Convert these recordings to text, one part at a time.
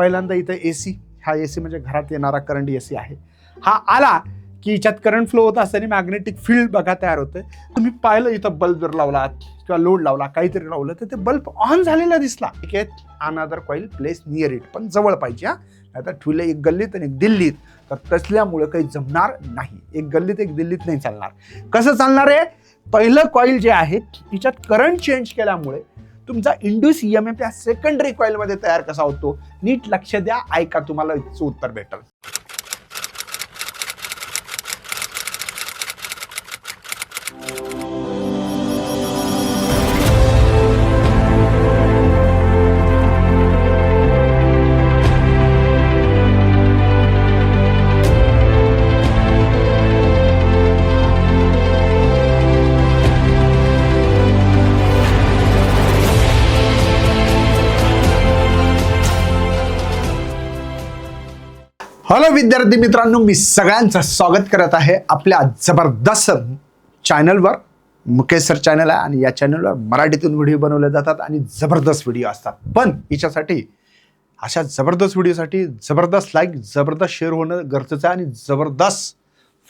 पहिल्यांदा इथं AC, हा AC म्हणजे घरात येणारा करंट AC आहे. हा आला की याच्यात करंट फ्लो होत असताना मॅग्नेटिक फील्ड बघा तयार होतं. तुम्ही पाहिलं इथं बल्ब जर लावला किंवा लोड लावला, काहीतरी लावलं तर ते बल्ब ऑन झालेला दिसला. ठीक आहे, another coil place near it, पण जवळ पाहिजे हा. आता ठेवलं एक गल्लीत आणि एक दिल्लीत, तर तसल्यामुळे काही जमणार नाही. एक गल्लीत एक दिल्लीत नाही चालणार. कसं चालणार आहे? पहिलं कॉईल जे आहे तिच्यात करंट चेंज केल्यामुळे तुमचा इंड्यूस EMF या सेकंडरी कॉईल मध्ये तयार कसा होतो, नीट लक्ष द्या, ऐका, तुम्हाला याचं उत्तर भेटेल. हॅलो विद्यार्थी मित्रांनो, मी सगळ्यांचं स्वागत करत आहे आपल्या जबरदस्त चॅनलवर. मुकेश सर चॅनल आहे आणि या चॅनलवर मराठीतून व्हिडिओ बनवले जातात आणि जबरदस्त व्हिडिओ असतात. पण याच्यासाठी, अशा जबरदस्त व्हिडिओसाठी जबरदस्त लाईक, जबरदस्त शेअर होणं गरजेचं आहे आणि जबरदस्त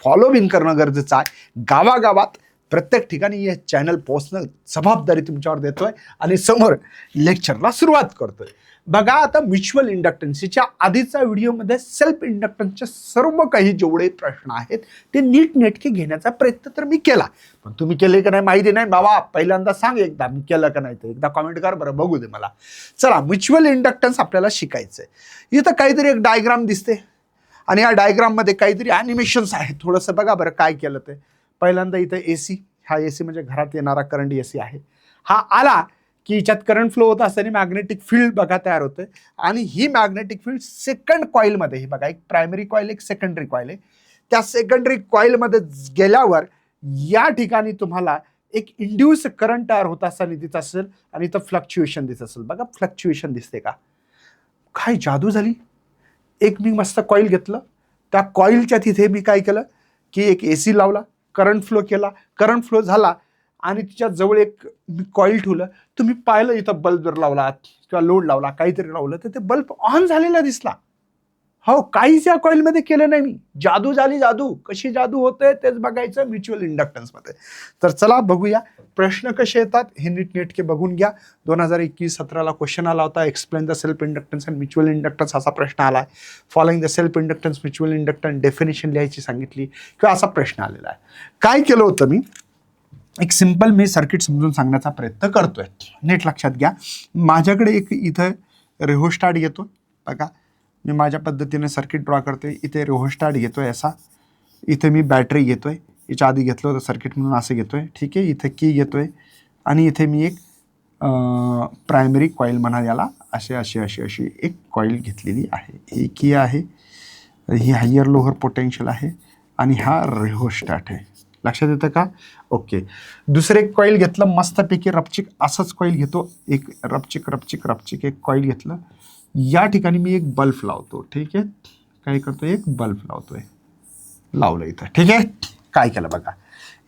फॉलो बिन करणं गरजेचं आहे. गावागावात प्रत्येक ठिकाणी हे चॅनल पोहोचणं जबाबदारी तुमच्यावर देतोय आणि समोर लेक्चरला सुरुवात करतोय. बघा, आता म्युच्युअल इंडक्टन्सच्या आधीच्या व्हिडिओमध्ये सेल्फ इंडक्टन्सचे सर्व काही जेवढे प्रश्न आहेत ते नीटनेटके घेण्याचा प्रयत्न तर मी केला, पण तुम्ही केले का नाही माहिती नाही. बाबा पहिल्यांदा सांग एकदा मी केलं का नाही, तर एकदा कॉमेंट कर बरं, बघू दे मला. चला, म्युच्युअल इंडक्टन्स आपल्याला शिकायचंय. इथं काहीतरी एक डायग्राम दिसते आणि या डायग्राम मध्ये काहीतरी ॲनिमेशन्स आहेत. थोडंसं बघा बरं काय केलं ते. पहिल्यांदा इथं AC, हा AC म्हणजे घरात येणारा करंट AC आहे. हा आला की याच्यात करंट फ्लो होत असताना मॅग्नेटिक फील्ड बघा तयार होतं आणि ही मॅग्नेटिक फील्ड सेकंड कॉईलमध्ये, हे बघा एक प्रायमरी कॉईल एक सेकंडरी कॉईल आहे. त्या सेकंडरी कॉईलमध्ये गेल्यावर या ठिकाणी तुम्हाला एक इंड्यूस करंट तयार होत असताना दिसत असेल आणि इथं फ्लक्च्युएशन दिसत असेल. बघा फ्लक्च्युएशन दिसते का? काय जादू झाली. एक मी मस्त कॉईल घेतलं, त्या कॉईलच्या तिथे मी काय केलं की एक AC लावला, करंट फ्लो केला, करंट फ्लो झाला आणि तिच्या जवळ एक मी कॉईल ठेवलं. तुम्ही पाहिलं इथं बल्ब जर लावला किंवा लोड लावला, काहीतरी लावलं तर ते बल्ब ऑन झालेला दिसला. हो, काहीच या कॉईलमध्ये केलं नाही मी. जादू झाली, जादू. कशी जादू होते तेच बघायचं म्युच्युअल इंडक्टन्समध्ये. तर चला बघूया प्रश्न कसे येतात हे नीटनेटके बघून घ्या. 2021-17ला क्वेश्चन आला होता, explain the self inductance and mutual inductance असा प्रश्न आला आहे. Following the self inductance mutual inductance definition लिहायची सांगितली किंवा असा प्रश्न आलेला आहे. काय केलं होतं मी, एक सिंपल मी सर्किट समजून सांगण्याचा प्रयत्न करतोय. नीट लक्षात घ्या. माझ्याकडे एक इथं रेहोस्टार्ट घेतो. बघा मी माझ्या पद्धतीने सर्किट ड्रॉ करतोय. इथे रेहोस्टार्ट घेतोय असा, इथे मी बॅटरी घेतोय. याच्या आधी घेतलं होतं सर्किट म्हणून असं घेतोय. ठीक आहे, इथे की घेतोय आणि इथे मी एक प्रायमरी कॉईल म्हणा याला, अशी एक कॉईल घेतलेली आहे. ही की आहे, ही हायर लोअर पोटेन्शियल आहे आणि हा रेहोस्टार्ट आहे. लक्षात येतं का? ओके. दुसरं एक कॉईल घेतलं मस्तपैकी रपचिक, असंच कॉईल घेतो. एक रपचिक एक कॉईल घेतलं. या ठिकाणी मी एक बल्ब लावतो. ठीक आहे, काय करतो, एक बल्ब लावलं इथं. ठीक आहे, काय केलं बघा,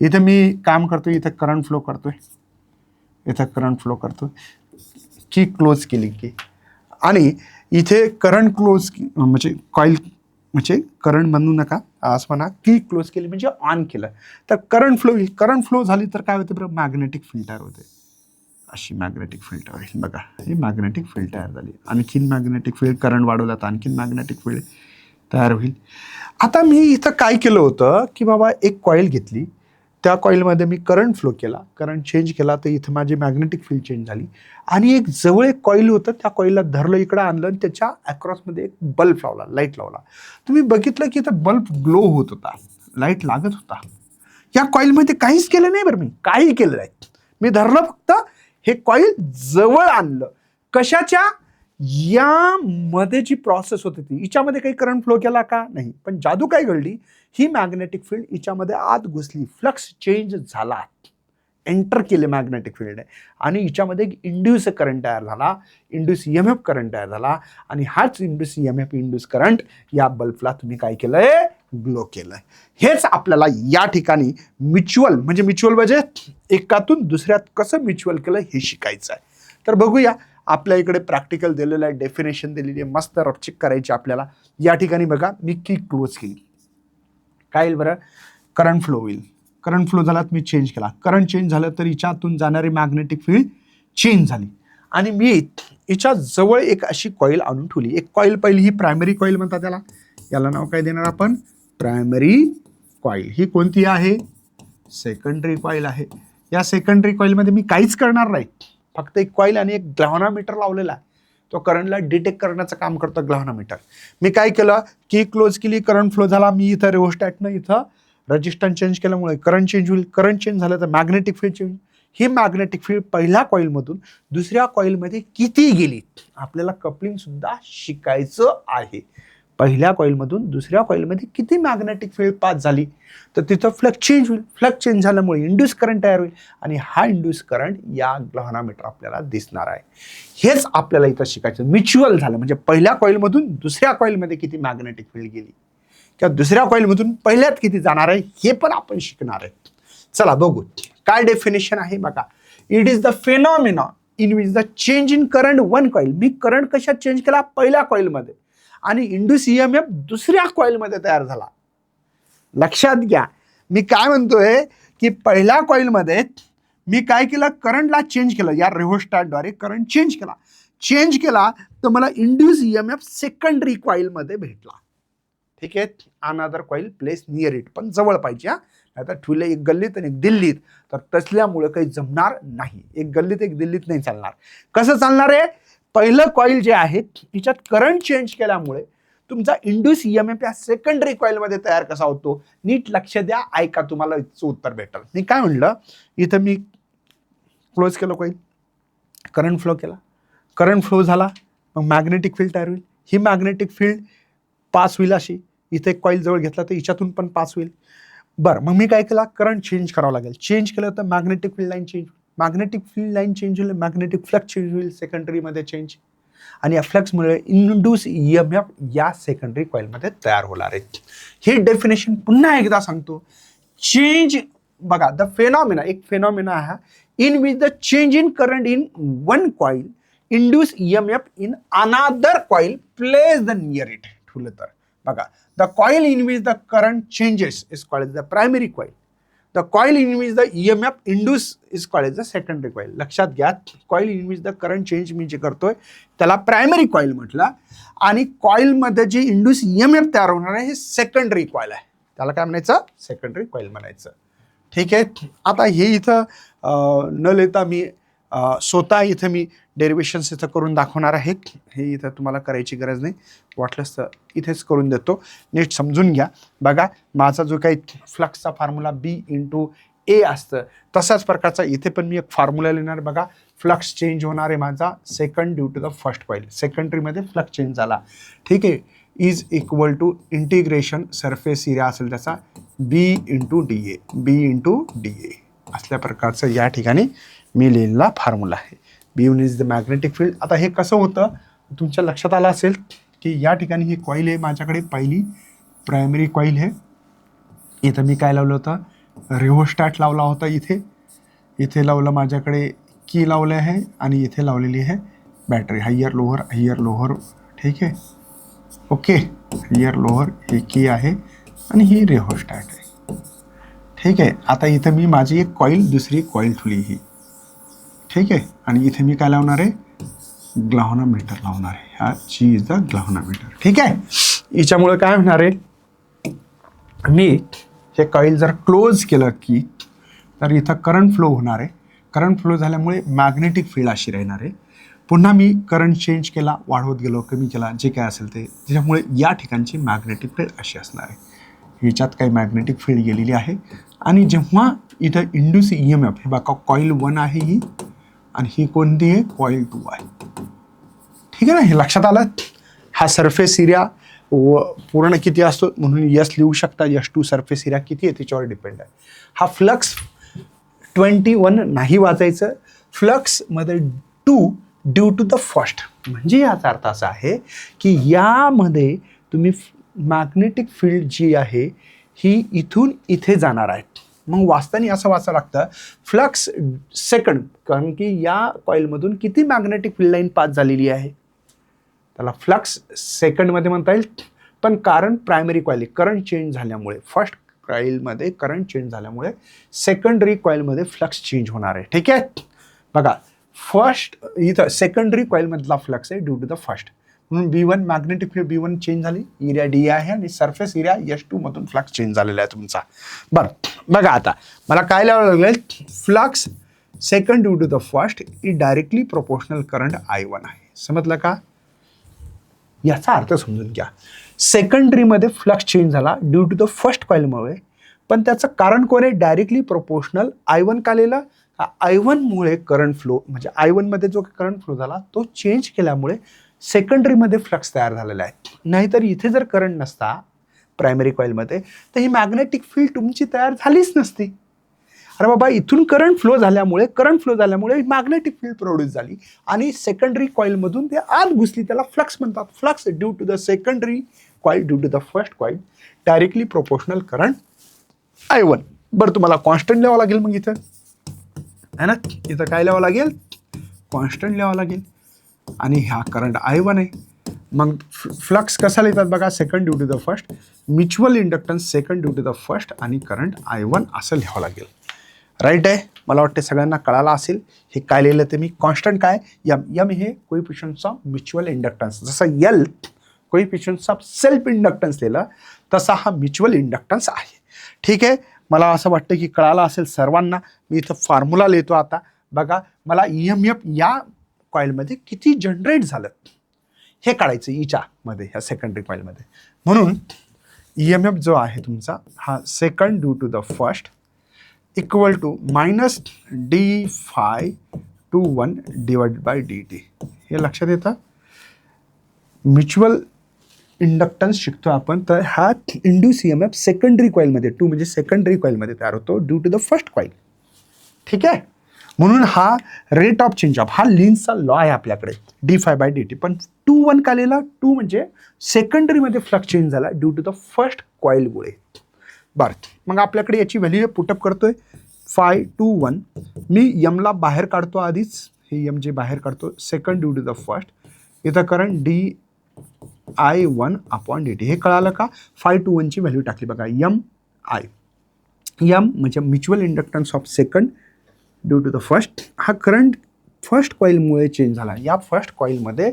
इथं मी काम करतोय, इथं करंट फ्लो करतोय, की क्लोज केली की, आणि इथे करंट क्लोज म्हणजे कॉईल म्हणजे करंट म्हणू नका, असं म्हणा की क्लोज केली म्हणजे ऑन केलं तर करंट फ्लो झाली तर काय होतं बरं, मॅग्नेटिक फील्ड तयार होते. अशी मॅग्नेटिक फील्ड तयार होईल. बघा ही मॅग्नेटिक फील्ड तयार झाली. आणखीन मॅग्नेटिक फील्ड, करंट वाढवला तर आणखीन मॅग्नेटिक फील्ड तयार होईल. आता मी इथं काय केलं होतं की बाबा एक कॉईल घेतली, त्या कॉईलमध्ये मी करंट फ्लो केला, करंट चेंज केला तर इथं माझी मॅग्नेटिक फील्ड चेंज झाली. आणि एक जवळ एक कॉईल होतं, त्या कॉईलला धरलं, इकडं आणलं आणि त्याच्या अक्रॉसमध्ये एक बल्ब लावला, लाईट लावला. तुम्ही बघितलं की इथं बल्ब ग्लो होत होता, लाईट लागत होता. या कॉईलमध्ये काहीच केलं नाही बरं, मी काही केलं नाही. मी धरलं फक्त, हे कॉईल जवळ आणलं. कशाच्या? यामध्ये जी प्रोसेस होती ती, हिच्यामध्ये काही करंट फ्लो केला का? नाही. पण जादू काय घडली, ही मॅग्नेटिक फील्ड हिच्यामध्ये आत घुसली, फ्लक्स चेंज झाला, एंटर केले मॅग्नेटिक फील्ड आणि हिच्यामध्ये एक इंड्यूस करंट तयार झाला, इंड्यूस EMF करंट तयार झाला आणि हाच इंड्यूस EMF इंड्यूस करंट या बल्बला तुम्ही काय केलंय, ग्लो केलंय. हेच आपल्याला या ठिकाणी म्युच्युअल म्हणजे एकातून दुसऱ्यात कसं म्युच्युअल केलं हे शिकायचं आहे. तर बघूया आपल्या इकडे प्रॅक्टिकल दिलेलं आहे, डेफिनेशन दिलेली आहे, मस्त रपचिक करायची आपल्याला. या ठिकाणी बघा मी की क्लोज केली, काय येईल बरं, करंट फ्लो होईल. करंट फ्लो झाला मी चेंज केला, करंट चेंज झालं तर हिच्यातून जाणारी मॅग्नेटिक फील्ड चेंज झाली. आणि मी हिच्या जवळ एक अशी कॉईल आणून ठेवली. एक कॉईल पहिली, ही प्रायमरी कॉईल म्हणतात त्याला. याला नाव काय देणार आपण, प्रायमरी कॉईल. ही कोणती आहे, सेकंडरी कॉईल आहे. या सेकंडरी कॉईलमध्ये मी काहीच करणार नाही, फक्त एक कॉईल आणि एक ग्लॅव्हनोमीटर लावलेला आहे. तो करंटला डिटेक्ट करण्याचं काम करतो ग्लॅव्हनोमीटर. मी काय केलं, की क्लोज केली, करंट फ्लो झाला. मी इथं रिओस्टॅटनं इथं रजिस्टन्स चेंज केल्यामुळे करंट चेंज होईल. करंट चेंज झालं तर मॅग्नेटिक फील्ड चेंज. ही मॅग्नेटिक फील्ड पहिल्या कॉईलमधून दुसऱ्या कॉईलमध्ये किती गेली, आपल्याला कपलिंग सुद्धा शिकायचं आहे. पहिल्या कॉईलमधून दुसऱ्या कॉईलमध्ये किती मॅग्नेटिक फील्ड पास झाली, तर तिथं फ्लक्स चेंज होईल. फ्लक्स चेंज झाल्यामुळे इंड्यूस करंट तयार होईल आणि हा इंड्यूस करंट या ग्लॅव्हनोमीटर आपल्याला दिसणार आहे. हेच आपल्याला इथं शिकायचं. म्युच्युअल झालं म्हणजे पहिल्या कॉईलमधून दुसऱ्या कॉईलमध्ये किती मॅग्नेटिक फील्ड गेली किंवा दुसऱ्या कॉईलमधून पहिल्यात किती जाणार आहे, हे पण आपण शिकणार आहे. चला बघू काय डेफिनेशन आहे बघा. It is the phenomena in which the change in current one coil. Me current कशात चेंज केला, पहिल्या कॉईलमध्ये, आणि इंड्यूस ईएमएफ दुसऱ्या कॉईलमध्ये तयार झाला. लक्षात घ्या मी काय म्हणतोय, की पहिल्या कॉईलमध्ये मी काय केलं, करंटला चेंज केलं, या रिओस्टॅटद्वारे करंट चेंज केला तर मला इंड्यूस ईएमएफ सेकंडरी कॉईलमध्ये भेटला. ठीक आहे, another coil place near it, पण जवळ पाहिजे. आता ठेवले एक गल्लीत आणि एक दिल्लीत, तर तसल्यामुळे काही जमणार नाही. एक गल्लीत एक दिल्लीत नाही चालणार. कसं चालणार आहे, पहिलं कॉईल जे आहे तिच्यात करंट चेंज केल्यामुळे तुमचा इंड्यूस ईएमएफ या सेकंडरी कॉईलमध्ये तयार कसा होतो, नीट लक्ष द्या, ऐका, तुम्हाला उत्तर भेटेल. मी काय म्हणलं, इथं मी क्लोज केलं कॉईल, करंट फ्लो केला, करंट फ्लो झाला, मग मॅग्नेटिक फील्ड तयार होईल. ही मॅग्नेटिक फील्ड पास होईल अशी, इथे एक कॉईल जवळ घेतला तर हिच्यातून पण पास होईल. बरं, मग मी काय केला, करंट चेंज करावं लागेल. चेंज केलं तर magnetic field line change, magnetic field line change होईल, मॅग्नेटिक फ्लक्स चेंज होईल सेकंडरीमध्ये चेंज, आणि या फ्लक्समुळे इंड्यूस ईएमएफ या सेकंडरी कॉईलमध्ये तयार होणार आहे. हे डेफिनेशन पुन्हा एकदा सांगतो. चेंज बघा, द फेनॉमिना, एक फेनॉमिना आहे in which the change in current in one coil induce EMF in another coil place the near it. ठेवलं तर बघा, the coil in which the current changes is called the primary coil. The coil in which the EMF induce is called the secondary coil. लक्षात घ्या, coil in which the current change मी जे करतोय त्याला primary coil म्हटलं, आणि कॉईलमध्ये जे induce EMF तयार होणार आहे हे सेकंडरी कॉईल आहे, त्याला काय म्हणायचं, सेकंडरी कॉईल म्हणायचं. ठीक आहे, आता हे इथं न लिहिता मी स्वतः इथं मी डेरिवेशन्स इथं करून दाखवणार आहे. हे इथं तुम्हाला करायची गरज नाही, वाटलंच तर इथेच करून देतो, नीट समजून घ्या. बघा, माझा जो काही फ्लक्सचा फॉर्म्युला B/A असतं तसाच प्रकारचा इथे पण मी एक फॉर्म्युला लिहिणार. बघा, फ्लक्स चेंज होणार आहे माझा second due to the first coil, सेकंडरीमध्ये फ्लक्स चेंज झाला. ठीक आहे, is equal to integration surface area असेल त्याचा B/DA असल्या प्रकारचं या ठिकाणी मी लिहिलेला फॉर्म्युला आहे. B1 is the magnetic field. आता हे कसं होतं तुमच्या लक्षात आलं असेल, की या ठिकाणी ही कॉईल आहे माझ्याकडे, पहिली प्रायमरी कॉईल आहे. इथं मी काय लावलं होतं, रिओस्टॅट लावला होता, इथे लावलं माझ्याकडे की लावलं आहे, आणि इथे लावलेली आहे बॅटरी, हायर लोअर. ठीक आहे, ओके, हायर लोअर हे की आहे आणि ही रिओस्टॅट आहे. ठीक आहे, आता इथं मी माझी एक कॉईल, दुसरी कॉईल ठेवली ही. ठीक आहे, आणि इथे मी काय लावणार आहे, ग्लॅव्हनोमीटर लावणार आहे. हा ची इज द ग्लॅव्हनोमीटर. ठीक आहे, याच्यामुळे काय होणार आहे, मी हे कॉईल जर क्लोज केलं की तर इथं करंट फ्लो होणार आहे. करंट फ्लो झाल्यामुळे मॅग्नेटिक फील्ड अशी राहणार आहे. पुन्हा मी करंट चेंज केला, वाढवत गेलो, कमी केला, जे काय असेल ते, त्याच्यामुळे या ठिकाणची मॅग्नेटिक फील्ड अशी असणार आहे. ह्याच्यात काही मॅग्नेटिक फील्ड गेलेली आहे, आणि जेव्हा इथं इंड्यूस ईएमएफ, हे बघा कॉईल 1 आहे ही, आणि ही कोणती आहे, कॉईल 2 आहे. ठीक आहे ना, हे लक्षात आलं. हा सरफेस एरिया पूर्ण किती असतो म्हणून यस लिहू शकता. S2 सरफेस एरिया किती आहे त्याच्यावर डिपेंड आहे. हा फ्लक्स 21 नाही वाचायचं, फ्लक्समध्ये 2 ड्यू टू द फर्स्ट, म्हणजे याचा अर्थ असा आहे की यामध्ये तुम्ही मॅग्नेटिक फील्ड जी आहे ही इथून इथे जाणार आहे. मग वाचताना असं वाचावं लागतं फ्लक्स सेकंड, कारण की या कॉईलमधून किती मॅग्नेटिक फील्ड लाईन पास झालेली आहे, त्याला फ्लक्स सेकंडमध्ये म्हणता येईल. पण कारण प्रायमरी कॉईल करंट चेंज झाल्यामुळे, फर्स्ट कॉईलमध्ये करंट चेंज झाल्यामुळे सेकंडरी कॉईलमध्ये फ्लक्स चेंज होणार आहे. ठीक आहे, बघा फर्स्ट इथं सेकंडरी कॉईलमधला फ्लक्स आहे ड्यू टू द फर्स्ट, म्हणून B1 magnetic field B1 change झाली, एरिया D आहे आणि सरफेस एरिया S2 मधून फ्लक्स चेंज झालेला आहे तुमचा. बरं बघा आता मला काय लिहावं लागेल, flux second due to the first is directly proportional current I1 आहे. समजलं का? याचा अर्थ समजून घ्या. सेकंडरीमध्ये फ्लक्स चेंज झाला ड्यू टू द फर्स्ट कॉईलमुळे, पण त्याचं कारण कोण आहे, डायरेक्टली प्रोपोर्शनल I1 का लिहिलं, I1 मुळे करंट फ्लो, म्हणजे I1 मध्ये जो करंट फ्लो झाला तो चेंज केल्यामुळे सेकंडरीमध्ये फ्लक्स तयार झालेला आहे. नाहीतर इथे जर करंट नसता प्रायमरी कॉईलमध्ये तर ही मॅग्नेटिक फील्ड तुमची तयार झालीच नसती. अरे बाबा इथून करंट फ्लो झाल्यामुळे मॅग्नेटिक फील्ड प्रोड्यूस झाली आणि सेकंडरी कॉईलमधून ते आत घुसली, त्याला फ्लक्स म्हणतात. Flux due to the secondary coil due to the first coil directly proportional current I1. बरं तुम्हाला कॉन्स्टंट लिहावं लागेल, मग इथं है ना, इथं काय लिहावं लागेल, कॉन्स्टंट लिहावं लागेल. आणि हा करंट I1 आहे. मग फ्लक्स कसा लिहितात बघा, second due to the first, mutual inductance second due to the first आणि करंट I1 असं लिहावं लागेल. राईट आहे, मला वाटते सगळ्यांना कळालं असेल. हे काय लिहिलं ते मी, कॉन्स्टंट काय यम हे कोइफिशियंट्स ऑफ म्युच्युअल इंडक्टन्स, जसं L कोइफिशियंट्स ऑफ सेल्फ इंडक्टन्स लिहिलं तसा हा म्युच्युअल इंडक्टन्स आहे. ठीक आहे, मला असं वाटतं की कळालं असेल सर्वांना. मी इथं फॉर्म्युला लिहितो आता. बघा मला EMF या कॉईलमध्ये किती जनरेट झालं हे काढायचं मध्ये, ह्या सेकंडरी कॉईलमध्ये. म्हणून EMF जो आहे तुमचा हा second due to the first equal to minus d∅21 divide by dt. हे लक्षात येतं. म्युच्युअल इंडक्टन्स शिकतो आपण, तर हा इंड्यूस EMF सेकंडरी कॉईलमध्ये, टू म्हणजे सेकंडरी कॉईलमध्ये तयार होतो due to the first coil. ठीक आहे, म्हणून हा रेट ऑफ चेंज ऑफ, हा लिन्सचा लॉ आहे आपल्याकडे, d∅dt. पण 2-1 का लिहिला, 2 म्हणजे सेकंडरीमध्ये फ्लक्स चेंज झाला ड्यू टू द फर्स्ट कॉईलमुळे. बरं मग आपल्याकडे याची व्हॅल्यू पुटअप करतोय, ∅21 मी यमला बाहेर काढतो आधीच, हे यम जे बाहेर काढतो, second due to the first, इथं करंट di1 अपॉन dt. हे कळालं का, ∅21 ची व्हॅल्यू टाकली बघा, यम म्हणजे mutual inductance of second due to the first. हा करंट फर्स्ट कॉईलमुळे चेंज झाला, या फर्स्ट कॉईलमध्ये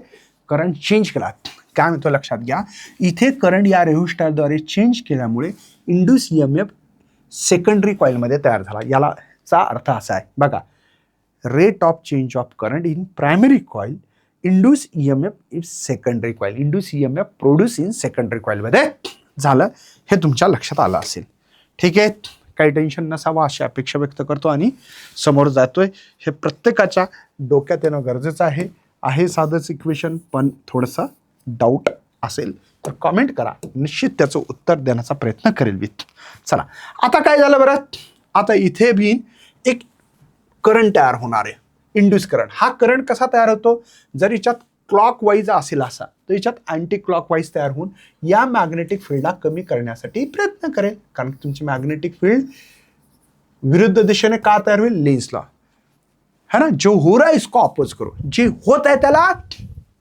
करंट चेंज केला. काय म्हणतो लक्षात घ्या, इथे करंट या रेझिस्टरद्वारे चेंज केल्यामुळे इंड्यूस EMF सेकंडरी कॉईलमध्ये तयार झाला. याचा अर्थ असा आहे बघा, rate of change of current in primary coil, induce EMF in secondary coil, induce EMF produce in secondary कॉईलमध्ये झालं. हे तुमच्या लक्षात आलं असेल. ठीक आहे, काही टेन्शन नसावं अशी अपेक्षा व्यक्त करतो आणि समोर जातोय. हे प्रत्येकाच्या डोक्यात येणं गरजेचं आहे साधंच इक्वेशन, पण थोडंसं डाऊट असेल तर कॉमेंट करा, निश्चित त्याचं उत्तर देण्याचा प्रयत्न करेल मी. चला आता काय झालं बरं, आता इथे बी एक करंट तयार होणार आहे, इंड्यूस करंट. हा करंट कसा तयार होतो, जर याच्यात क्लॉकवाईज असेल असा, तर याच्यात अँटी क्लॉकवाईज तयार होऊन या मॅग्नेटिक फील्डला कमी करण्यासाठी प्रयत्न करेल. कारण तुमची मॅग्नेटिक फील्ड विरुद्ध दिशेने का तयार होईल, लेन्स लॉ है ना, जो हो रहा है इसको अपोज करो, जे होत आहे त्याला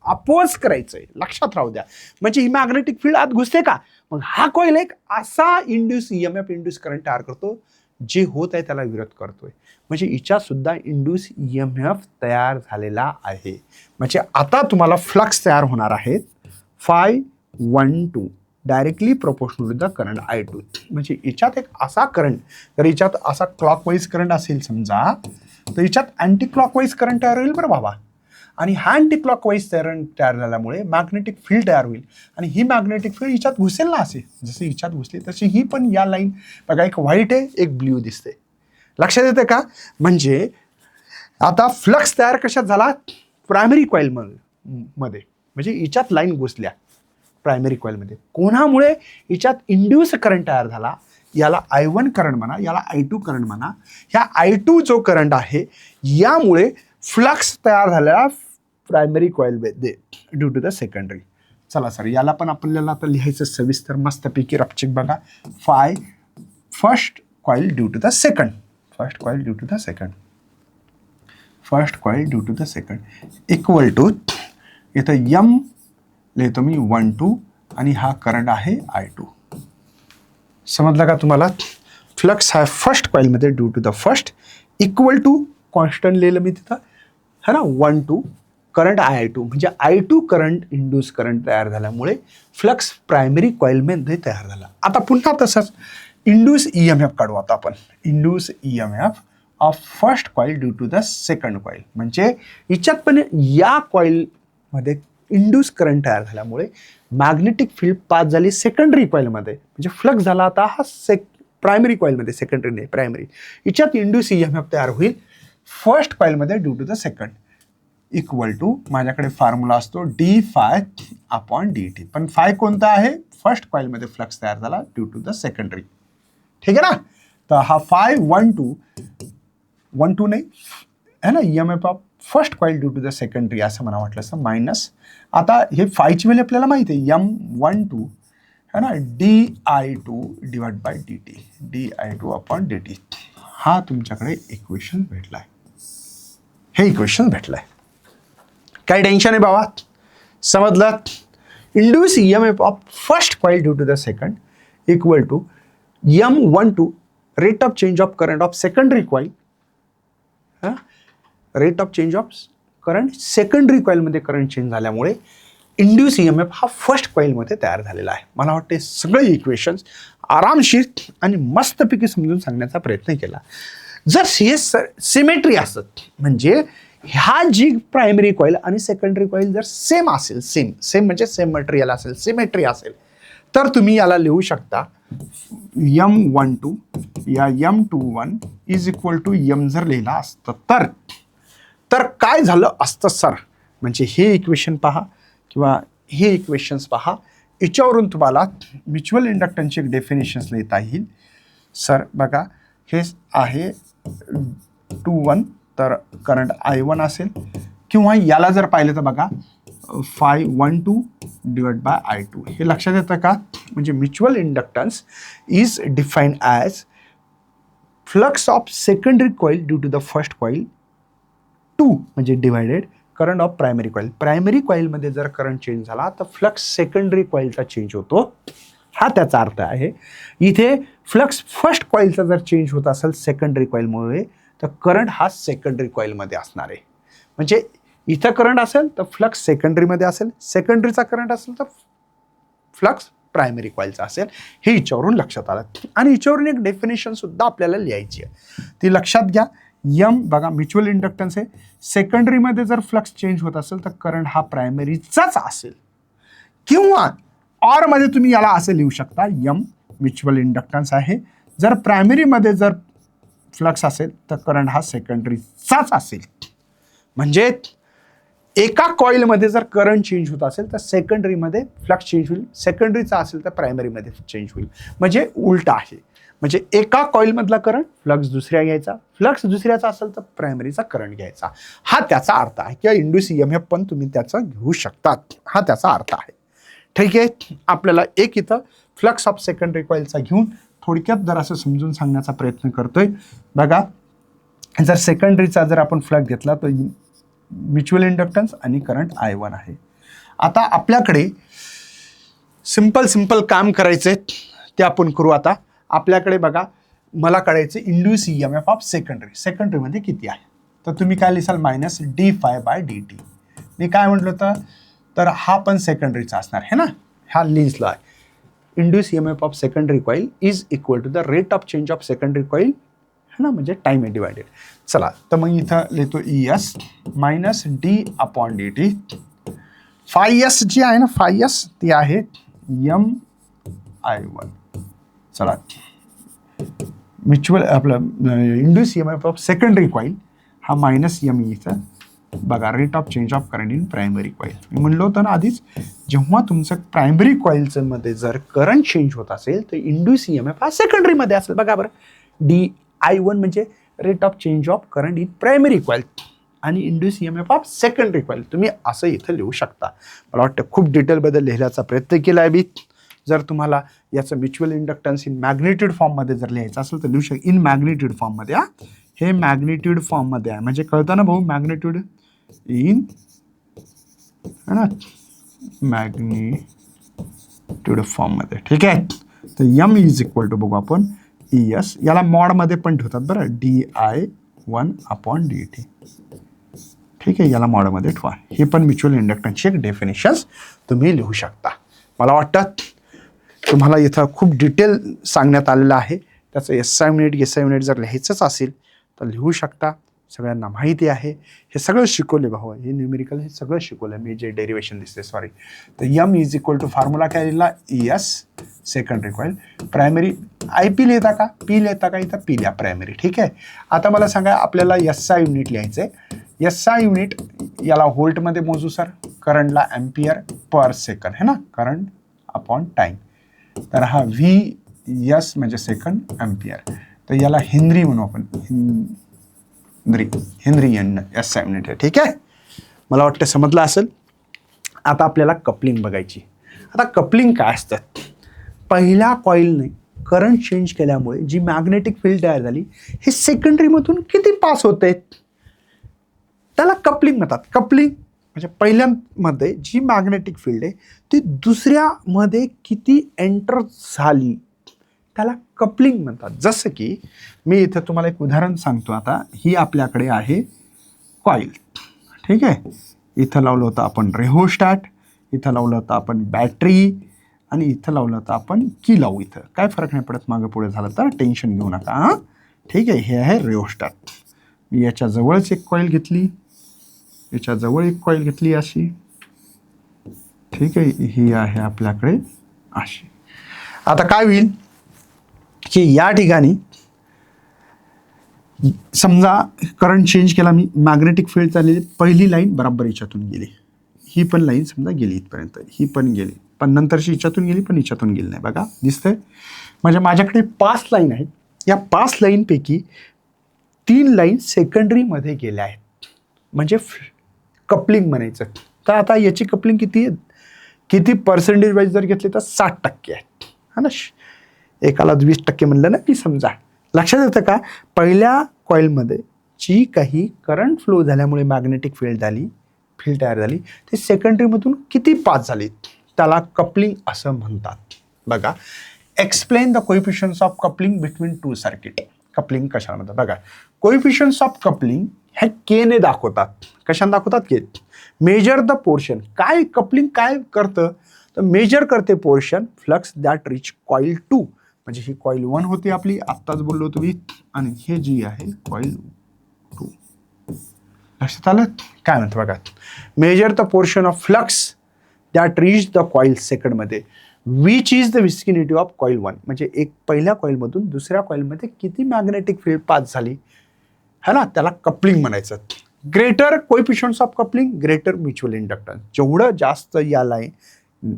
अपोज करायचंय, लक्षात राहू द्या. म्हणजे ही मॅग्नेटिक फील्ड आत घुसते का, मग हा कॉईल एक असा इंड्यूस EMF इंड्यूस करंट तयार करतो जे होत आहे त्याला विरोध करतोय. म्हणजे हिच्यात सुद्धा इंड्यूस EMF तयार झालेला आहे. म्हणजे आता तुम्हाला फ्लक्स तयार होणार आहेत ∅12 directly proportional to the current I2. म्हणजे याच्यात एक असा करंट, जर याच्यात असा क्लॉकवाईज करंट असेल समजा, तर याच्यात अँटी क्लॉकवाईज करंट तयार होईल बरं बाबा. आणि हा अँटी क्लॉकवाईज करंट तयार झाल्यामुळे मॅग्नेटिक फील्ड तयार होईल आणि ही मॅग्नेटिक फील्ड हिच्यात घुसेल ना, असे जसे हिच्यात घुसली तशी ही पण या लाईन बघा, एक व्हाईट आहे एक ब्ल्यू दिसते. लक्षात येते का, म्हणजे आता फ्लक्स तयार कशात झाला, प्रायमरी कॉईल मध्ये, म्हणजे हिच्यात लाईन घुसल्या प्रायमरी कॉईलमध्ये. कोणामुळे, हिच्यात इंड्यूस करंट तयार झाला. याला I1 करंट म्हणा, याला I2 करंट म्हणा. ह्या I2 जो करंट आहे यामुळे फ्लक्स तयार झालेला प्रायमरी कॉईलमध्ये ड्यू टू द सेकंडरी. चला सर, याला पण आपल्याला आता लिहायचं सविस्तर मस्तपैकी रपचिक बघा. First coil due to the second. First coil due to the second. First coil due to the second equal to इथं यम लिहितो मी 1-2 आणि हा करंट आहे I2. समजलं का तुम्हाला? फ्लक्स हा फर्स्ट कॉइलमध्ये due to the first equal to constant लिहिलं मी तिथं है ना 1-2 करंट I2 म्हणजे I2 करंट इंड्यूस करंट तयार झाल्यामुळे फ्लक्स प्रायमरी कॉइलमध्ये तयार झाला. आता पुन्हा तसंच इंड्यूस EMF काढू आता आपण. Induce EMF of first coil due to the second coil म्हणजे याच्यात पण या कॉइलमध्ये इंड्यूस करंट तयार झाल्यामुळे मॅग्नेटिक फील्ड पास झाली सेकंडरी कॉइलमध्ये म्हणजे फ्लक्स झाला आता हा प्रायमरी कॉइलमध्ये, सेकंडरी नाही प्रायमरी. याच्यात इंड्यूस EMF तयार होईल फर्स्ट कॉइलमध्ये due to the second equal to माझ्याकडे फॉर्म्युला असतो d∅/dt. पण फाय कोणता आहे? फर्स्ट कॉइलमध्ये फ्लक्स तयार झाला ड्यू टू द सेकंडरी. ठीक आहे ना? तर हा फाय 1-2 नाही है ना EMF of first coil due to the secondary असं मला वाटलं असं मायनस. आता हे फायची व्हॅल्यू आपल्याला माहिती आहे M12 है ना di2 divide by dt di2/dt. हा तुमच्याकडे इक्वेशन भेटलाय. हे इक्वेशन भेटलंय. काही टेन्शन आहे बाबा? समजलं? Induce EMF of first coil due to the second equal to M12 rate of change of current of secondary coil. Rate of change of current secondary कॉइलमध्ये current change झाल्यामुळे induce EMF हा first कॉइलमध्ये तयार झालेला आहे. मला वाटते सगळे इक्वेशन्स आरामशीर आणि मस्तपैकी समजून सांगण्याचा प्रयत्न केला. जर हे सिमेट्री असत म्हणजे ह्या जी प्रायमरी कॉइल आणि सेकंडरी कॉइल जर सेम असेल, सेम म्हणजे सेम मटेरियल असेल, सिमेट्री असेल तर तुम्ही याला लिहू शकता M12 या M21 is equal to M जर लिहिला असतं तर काय झालं असतं सर? म्हणजे हे इक्वेशन पहा किंवा हे इक्वेशन्स पहा. याच्यावरून तुम्हाला म्युच्युअल इंडक्टन्सची एक डेफिनेशन्स लिहिता येईल. सर बघा हे आहे 2-1 तर करंट I1 असेल किंवा याला जर पाहिलं तर बघा 5-1-2 डिवाइड बाय I2. हे लक्षात येतं का? म्हणजे mutual inductance is defined as flux of secondary coil due to the first coil 2 म्हणजे divided current of primary coil. Primary कॉइलमध्ये जर करंट चेंज झाला तर फ्लक्स सेकंडरी कॉइलचा चेंज होतो. हा त्याचा अर्थ आहे. इथे फ्लक्स फर्स्ट कॉइलचा जर चेंज होत असेल सेकंडरी कॉइलमुळे तर करंट हा सेकंडरी कॉइलमध्ये असणार आहे. म्हणजे इथं करंट असेल तर फ्लक्स सेकंडरीमध्ये असेल, सेकंडरीचा करंट असेल तर फ्लक्स प्रायमरी कॉइलचा असेल. हे याच्यावरून लक्षात आलं. आणि याच्यावरून एक डेफिनेशन सुद्धा आपल्याला लिहायची आहे. ती लक्षात घ्या. यम बघा म्युच्युअल इंडक्टन्स आहे. सेकंडरीमध्ये जर फ्लक्स चेंज होत असेल तर करंट हा प्रायमरीचाच असेल किंवा ऑरमध्ये तुम्ही याला असं लिहू शकता यम म्युच्युअल इंडक्टन्स आहे. जर प्रायमरीमध्ये जर फ्लक्स असेल तर करंट हा सेकंडरीचाच असेल. म्हणजे एका कॉइलमध्ये जर करंट चेंज होत असेल तर सेकंडरीमध्ये फ्लक्स चेंज होईल, सेकंडरीचा असेल तर प्रायमरीमध्ये चेंज होईल. म्हणजे उलट आहे. म्हणजे एका कॉइलमधला करंट फ्लक्स दुसऱ्या घ्यायचा, फ्लक्स दुसऱ्याचा असेल तर प्रायमरीचा करंट घ्यायचा. हा त्याचा अर्थ आहे. किंवा इंड्यूस EMF पण तुम्ही त्याचा घेऊ शकतात. हा त्याचा अर्थ आहे. ठीक आहे. आपल्याला एक इथं फ्लक्स ऑफ सेकंडरी कॉइलचा घेऊन थोडक्यात जर असं समजून सांगण्याचा प्रयत्न करतोय. बघा जर सेकंडरीचा जर आपण फ्लक्स घेतला तर म्युच्युअल इंडक्टन्स आणि करंट I1 आहे. आता आपल्याकडे सिंपल काम करायचे ते आपण करू. आता आपल्याकडे बघा मला काढायचं इंड्यूस EMF ऑफ सेकंडरीमध्ये किती आहे तर तुम्ही काय लिहाल -d∅/dt. मी काय म्हटलं तर हा पण सेकंडरीचा असणार आहे ना. हा लिहिला आहे induce EMF of secondary coil is equal to the rate of change of secondary coil है ना म्हणजे टाइम आहे डिवायडेड. चला तर मग इथं लिहितो ES -d/dt. फाय जी आहे ना फाय ती आहे MI1. चला म्युच्युअल आपलं induce EMF of secondary coil हा -m इथं बघा rate of change of current in primary coil. मी म्हणलो होतं ना आधीच जेव्हा तुमचं प्रायमरी कॉइलचं मध्ये जर करंट चेंज होत असेल तर इंड्यूस EMF हा सेकंडरीमध्ये असेल. बघा बरं di1 म्हणजे rate of change of current in primary coil आणि induce EMF of secondary coil. तुम्ही असं इथं लिहू शकता. मला वाटतं खूप डिटेलबद्दल लिहिण्याचा प्रयत्न केला आहे मी. जर तुम्हाला याचं म्युच्युअल इंडक्टन्स इन मॅग्नेट्यूड फॉर्ममध्ये जर लिहायचं असेल तर लिहू शकता इन मॅग्नेट्यूड फॉर्ममध्ये. हे मॅग्नेट्यूड फॉर्ममध्ये आहे म्हणजे कळतं ना भाऊ, मॅग्नेट्यूड इन है ना मॅग्नेट्यूड फॉर्ममध्ये. ठीक आहे. तर एम इज इक्वल टू बघू आपण ES, याला मॉडमध्ये पण ठेवतात बरं, DI1/dt. ठीक आहे, याला मॉडमध्ये ठेवा. हे पण म्युच्युअल इंडक्टन्सची एक डेफिनेशन्स तुम्ही लिहू शकता. मला वाटतं तुम्हाला इथं खूप डिटेल सांगण्यात आलेलं आहे. त्याचं SI युनिट जर लिहायचंच असेल तर लिहू शकता. सगळ्यांना माहिती आहे, हे सगळं शिकवले भाऊ, हे न्यूमेरिकल हे सगळं शिकवलं मी, जे डेरिवेशन दिसते सॉरी. तर M is equal to formula काय लिहिला, ES secondary coil, primary IP लिहिता का, P लिहिता का, इथं P लिहा प्रायमरी. ठीक आहे. आता मला सांगा आपल्याला SI युनिट लिहायचं आहे. SI युनिट याला व्होल्टमध्ये मोजू सर, करंटला एम्पियर पर सेकंड है ना, करंट अपॉन टाईम. तर हा VS म्हणजे सेकंड एम्पियर, तर याला हेनरी म्हणू आपण, हेनरी SI युनिट आहे. ठीक आहे, मला वाटतं समजलं असेल. आता आपल्याला कपलिंग बघायची. आता कपलिंग काय असतात, पहिल्या कॉईलने करंट चेंज केल्यामुळे जी मॅग्नेटिक फील्ड तयार झाली हे सेकंडरीमधून किती पास होते त्याला कपलिंग म्हणतात. कपलिंग म्हणजे पहिल्यामध्ये जी मॅग्नेटिक फील्ड आहे ती दुसऱ्यामध्ये किती एंटर झाली त्याला कपलिंग म्हणतात. जसं की मी इथं तुम्हाला एक उदाहरण सांगतो. आता ही आपल्याकडे आहे कॉईल. ठीक आहे, इथं लावलं होतं आपण रेहोस्टॅट, इथं लावलं होतं आपण बॅटरी, आणि इथं लावलं होतं आपण की लावू. इथं काय फरक नाही पडत, मागं पुढे झालं तर टेन्शन घेऊ नका. हां, ठीक आहे. हे आहे रेहोस्टॅट. मी याच्या जवळच एक कॉईल घेतली, याच्या जवळ एक कॉईल घेतली अशी. ठीक आहे, ही आहे आपल्याकडे अशी. आता काय होईल की या ठिकाणी समजा करंट चेंज केला मी, मॅग्नेटिक फील्ड चाललेली, पहिली लाईन बराबर याच्यातून गेली, ही पण लाईन समजा गेली इथपर्यंत, ही पण गेली, पण नंतरची याच्यातून गेली, पण याच्यातून गेली नाही. बघा दिसतंय, म्हणजे माझ्याकडे 5 लाईन आहेत. या 5 लाईनपैकी 3 लाईन सेकंडरीमध्ये गेल्या आहेत, म्हणजे कपलिंग म्हणायचं. तर आता याची कपलिंग किती पर्सेंटेज वाईज जर घेतली तर 60% आहे, हा ना. एकाला 20% म्हणलं ना मी समजा. लक्षात येतं का, पहिल्या कॉईलमध्ये जी काही करंट फ्लो झाल्यामुळे मॅग्नेटिक फील्ड तयार झाली ते सेकंडरीमधून किती पास झाली त्याला कपलिंग असं म्हणतात. बघा, explain the coefficients of coupling between 2 circuit. Coupling कशाला म्हणतात बघा, कोएफिशियंट्स ऑफ कपलिंग हे के ने दाखवतात. कशाने दाखवतात, के. मेजर द पोर्शन, काय कपलिंग काय करतं तर मेजर करते portion flux that rich coil 2, म्हणजे ही कॉईल 1 होती आपली, आत्ताच बोललो तुम्ही, आणि हे जी आहे कॉईल 2. लक्षात आलं काय म्हणतो बघा, major the portion of flux that reach the coil सेकंडमध्ये which is the vicinity of coil 1, म्हणजे एक पहिल्या कॉईलमधून दुसऱ्या कॉईलमध्ये किती मॅग्नेटिक फील्ड पास झाली है ना, त्याला कपलिंग म्हणायचं. Greater coefficients of coupling, greater mutual inductance. जेवढं जास्त या लाईन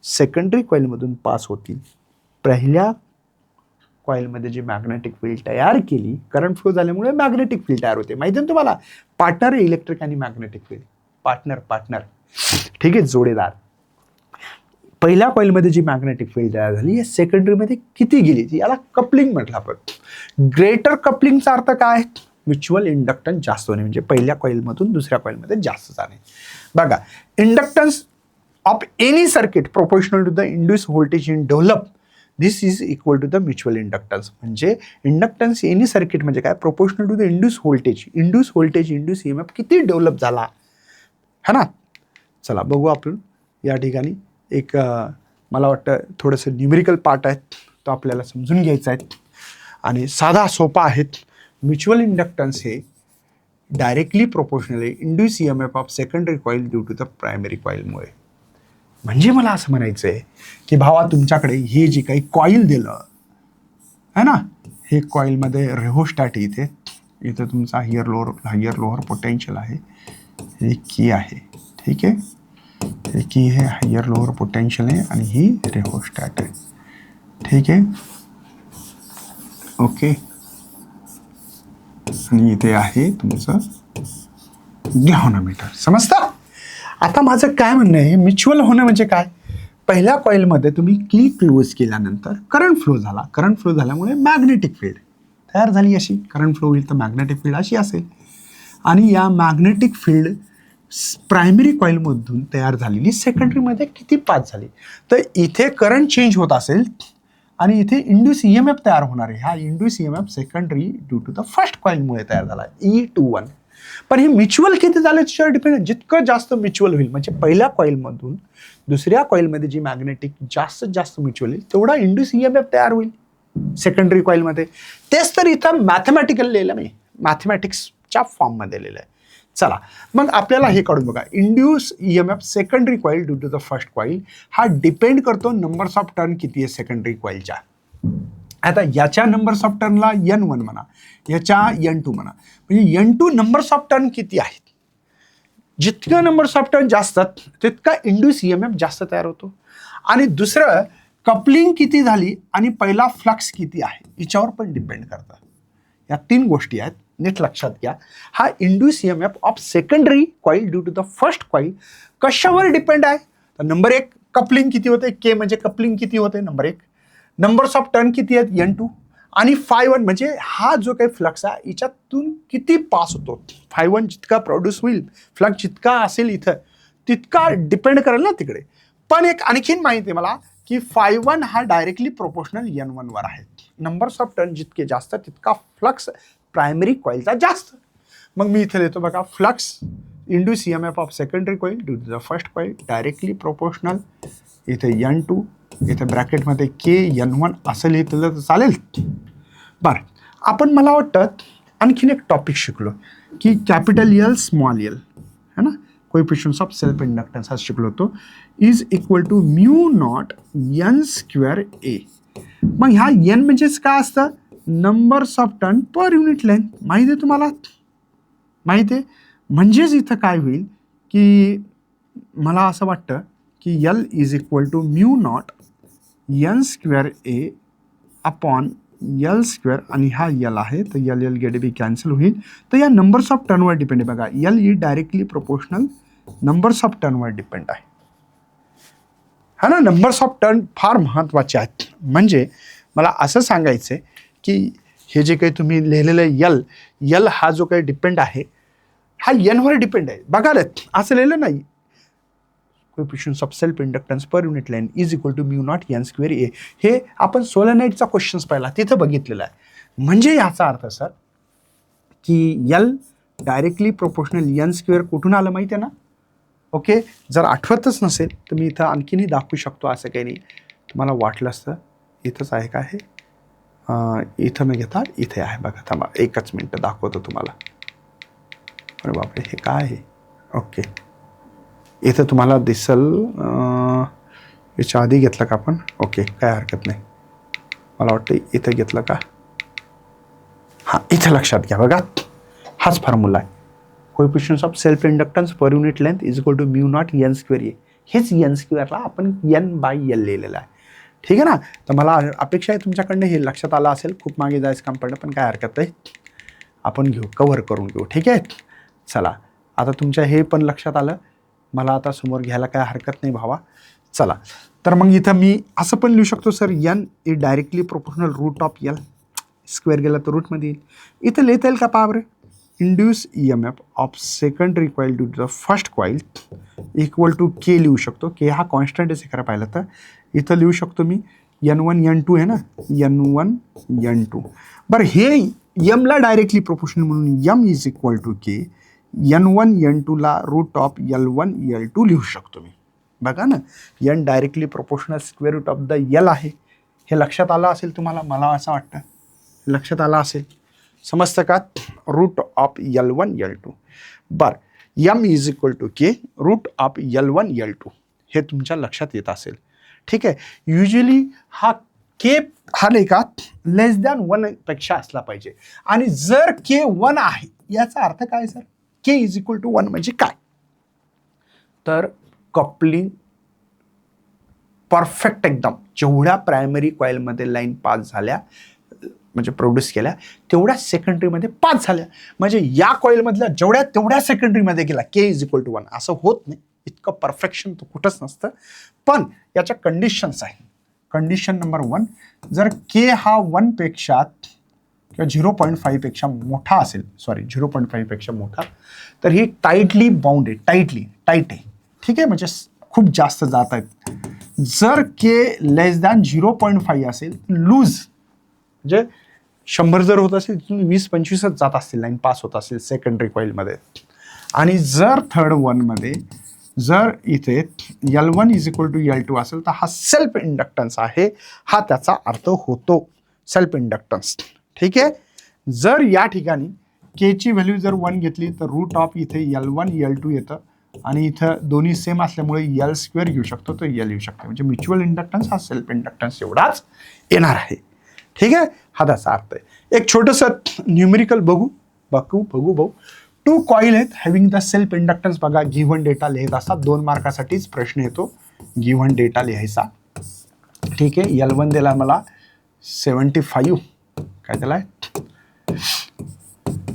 सेकंडरी कॉईलमधून पास होतील, पहिल्या कॉईलमध्ये जी मॅग्नेटिक फील्ड तयार केली, करंट फ्लो झाल्यामुळे मॅग्नेटिक फील्ड तयार होते. माहिती आहे तुम्हाला, पार्टनर आहे इलेक्ट्रिक आणि मॅग्नेटिक फील्ड, पार्टनर. ठीक आहे, जोडीदार. पहिल्या कॉईलमध्ये जी मॅग्नेटिक फील्ड तयार झाली या सेकंडरीमध्ये किती गेली, याला कपलिंग म्हटलं आपण. ग्रेटर कपलिंगचा अर्थ काय, म्युच्युअल इंडक्टन्स जास्त होणे, म्हणजे पहिल्या कॉईलमधून दुसऱ्या कॉईलमध्ये जास्त जाणे. बघा, inductance of any circuit proportional to the induce voltage in develop, this is equal to the mutual inductance. म्हणजे इंडक्टन्स एनी सर्किट म्हणजे काय, proportional to the induce voltage, induce EMF किती डेव्हलप झाला है ना. चला बघू आपण या ठिकाणी एक मला वाटतं थोडंसं न्यूमेरिकल पार्ट आहे, तो आपल्याला समजून घ्यायचा आहे आणि साधा सोपा आहे. म्युच्युअल इंडक्टन्स हे डायरेक्टली प्रोपोर्शनल आहे induce EMF of secondary coil due to the primary कॉईलमुळे. म्हणजे मला असं म्हणायचं आहे की भावा, तुमच्याकडे हे जे काही कॉईल दिलं है ना, हे कॉईलमध्ये रेहोस्टॅट इथे तुमचा हायर लोअर पोटेन्शियल आहे, हे की आहे. ठीक आहे, हे की हे हायर लोअर पोटेन्शियल आहे आणि ही रेहोस्टॅट आहे. ठीक आहे, ओके. आणि इथे आहे तुमचं गॅल्व्हनोमीटर. समजतं. आता माझं काय म्हणणं आहे, म्युच्युअल होणं म्हणजे काय, पहिल्या कॉईलमध्ये तुम्ही की क्लोज केल्यानंतर करंट फ्लो झाला. करंट फ्लो झाल्यामुळे मॅग्नेटिक फील्ड तयार झाली. अशी करंट फ्लो होईल तर मॅग्नेटिक फील्ड अशी असेल. आणि या मॅग्नेटिक फील्ड प्रायमरी कॉईलमधून तयार झालेली सेकंडरीमध्ये किती पास झाली. तर इथे करंट चेंज होत असेल आणि इथे इंड्यूस EMF तयार होणार आहे. हा induce EMF secondary due to the first कॉईलमुळे तयार झाला E21. पण हे म्युच्युअल किती झालं त्याच्यावर डिपेंड आहे. जितकं जास्त म्युच्युअल होईल म्हणजे पहिल्या कॉईलमधून दुसऱ्या कॉईलमध्ये जी मॅग्नेटिक जास्तीत जास्त म्युच्युअल होईल तेवढा इंड्यूस EMF तयार होईल सेकंडरी कॉईलमध्ये. तेच तर इथं मॅथमॅटिकल लिहिलं मी, मॅथमॅटिक्सच्या फॉर्ममध्ये लिहिलं आहे. चला मग आपल्याला हे काढून बघा. Induce EMF secondary coil due to the first coil हा डिपेंड करतो नंबर्स ऑफ टर्न किती आहे सेकंडरी कॉईलच्या. आता याच्या नंबर्स ऑफ टर्नला N1 म्हणा, याच्या N2 म्हणा. म्हणजे N2 नंबर्स ऑफ टर्न किती आहेत. जितकं नंबर्स ऑफ टर्न जास्त तितका इंड्यूस EMF जास्त तयार होतो. आणि दुसरं कपलिंग किती झाली आणि पहिला फ्लक्स किती आहे याच्यावर पण डिपेंड करतं. या 3 गोष्टी आहेत, नीट लक्षात घ्या. हा induce EMF of secondary coil due to the first coil कशावर डिपेंड आहे. तर नंबर 1 कपलिंग किती होते, के म्हणजे कपलिंग किती होते नंबर 1. नंबर्स ऑफ टर्न किती आहेत N2. आणि Φ1 म्हणजे हा जो काही फ्लक्स आहे याच्यातून किती पास होतो. Φ1 जितका प्रोड्यूस होईल, फ्लक्स जितका असेल इथं तितका डिपेंड करेल ना तिकडे. पण एक आणखीन माहिती आहे मला की Φ1 हा डायरेक्टली प्रोपोर्शनल N1 वर आहे. नंबर्स ऑफ टर्न जितके जास्त तितका फ्लक्स प्रायमरी कॉईलचा जास्त. मग मी इथे लिहितो बघा, flux induce EMF of secondary coil due to the first coil directly proportional. इथे N2, इथे ब्रॅकेटमध्ये के N1 असं लिहिलं तर चालेल. बरं, आपण मला वाटतं आणखीन एक टॉपिक शिकलो की कॅपिटल L स्मॉल l है ना, कोएफिशियंट्स ऑफ सेल्फ इंडक्टन्स हा शिकलो होतो. Is equal to mu naught N square A. मग ह्या N म्हणजेच काय असतं, numbers of turn per unit length. माहिती आहे तुम्हाला, माहिती आहे. म्हणजेच इथं काय होईल की मला असं वाटतं की L is equal to mu naught N square A upon L square. आणि हा L आहे तर L गेट बी कॅन्सल होईल. तर या नंबर्स ऑफ टर्नवर डिपेंड आहे बघा. L ही डायरेक्टली प्रोपोर्शनल नंबर्स ऑफ टर्नवर डिपेंड आहे. हा ना, नंबर्स ऑफ टर्न फार महत्त्वाचे आहेत. म्हणजे मला असं सांगायचं आहे की हे जे काही तुम्ही लिहिलेलं L हा जो काही डिपेंड आहे हा N वर डिपेंड आहे. बघा रे, असं लिहिलं नाही. Coefficients of self inductance per unit length is equal to mu naught N square A. हे आपण सोलेनाइडचा क्वेश्चन्स पाहिला तिथं बघितलेलं आहे. म्हणजे याचा अर्थ सर की L directly proportional N square कुठून आलं माहिती आहे ना. ओके, जर आठवतच नसेल तर मी इथं आणखीनही दाखवू शकतो. असं काही नाही, तुम्हाला वाटलं असतं. इथंच आहे का हे, इथं मी घेता, इथे आहे बघा. थांबा एकच मिनटं दाखवतो तुम्हाला. अरे बापरे, हे काय आहे. ओके, इथं तुम्हाला दिसल. याच्या आधी घेतलं का आपण. ओके, काय हरकत नाही. मला वाटतं इथं घेतलं का. हां, इथं लक्षात घ्या बघा, हाच फॉर्म्युला आहे. Coefficients of self inductance per unit length is equal to mu naught N square A. हेच N स्क्वेअरला आपण N/L लिहिलेलं आहे. ठीक आहे ना. तर मला अपेक्षा आहे तुमच्याकडनं हे लक्षात आलं असेल. खूप मागे जायचं काम पडलं पण काय हरकत नाही, आपण घेऊ, कव्हर करून घेऊ. ठीक आहे. चला, आता तुमच्या हे पण लक्षात आलं. मला आता समोर घ्यायला काय हरकत नाही भावा. चला, तर मग इथं मी असं पण लिहू शकतो sir, N is directly proportional root of L. Square गेला तर रूटमध्ये येईल. इथं लिहिता येईल का पहा बरं. Induce EMF of secondary coil due to the first coil equal to K लिहू शकतो. के हा कॉन्स्टंट आहे खरं पाहिलं तर. इथं लिहू शकतो मी N1 N2 आहे ना, N1 N2. बरं, हे Mला डायरेक्टली प्रोपोर्शनल म्हणून M is equal to K. N1 N2ला रूट ऑफ L1 L2 लिहू शकतो मी. बघा ना, N directly proportional square root of the L आहे. हे लक्षात आलं असेल तुम्हाला, मला असं वाटतं लक्षात आलं असेल. समजतं का. Root of L1 L2. बरं, M is equal to K root of L1 L2 हे तुमच्या लक्षात येत असेल. ठीक आहे. युजली हा के हा नाही का लेस दॅन 1 पेक्षा असला पाहिजे. आणि जर के 1 आहे याचा अर्थ काय sir, K is equal to 1 म्हणजे काय, तर कपलिंग परफेक्ट एकदम. जेवढ्या प्रायमरी कॉईलमध्ये लाईन पास झाल्या म्हणजे प्रोड्यूस केल्या तेवढ्या सेकंडरीमध्ये पास झाल्या. म्हणजे या कॉईलमधल्या जेवढ्या तेवढ्या सेकंडरीमध्ये गेला. के इज इक्वल टू 1 असं होत नाही. इतकं परफेक्शन तो कुठंच नसतं. पण याच्या कंडिशन्स आहे. कंडिशन नंबर 1, जर के हा 1 पेक्षा किंवा 0.5 पेक्षा मोठा असेल, 0.5 पेक्षा मोठा, तर ही टाईटली बाउंड आहे, टाईट आहे. ठीक आहे, म्हणजे खूप जास्त जात आहेत. जर के लेस दॅन 0.5 असेल, लूज, म्हणजे 100 जर होत असेल, 20-25च जात असतील, लाईन पास होत असेल सेकंडरी कॉइलमध्ये. आणि जर थर्ड वनमध्ये जर इथे L1 is equal to L2 असेल, तर हा सेल्फ इंडक्टन्स आहे, हा त्याचा अर्थ होतो, सेल्फ इंडक्टन्स. ठीक आहे. जर या ठिकाणी के ची व्हॅल्यू जर 1 घेतली, तर रूट ऑफ इथे L1 L2 येतं, आणि इथं दोन्ही सेम असल्यामुळे L² घेऊ शकतो, तर L येऊ शकतो. म्हणजे म्युच्युअल इंडक्टन्स हा सेल्फ इंडक्टन्स एवढाच येणार आहे. ठीक आहे, हा त्याचा अर्थ आहे. एक छोटंसं न्यूमेरिकल बघू. 2 कॉईल आहेत हॅव्हिंग द सेल्फ इंडक्टन्स. बघा, गिव्हन डेटा लिहित असतात, 2 मार्कासाठीच प्रश्न येतो, गिव्हन डेटा लिहायचा. ठीक आहे, L1 दिला मला 75, काय दिलाय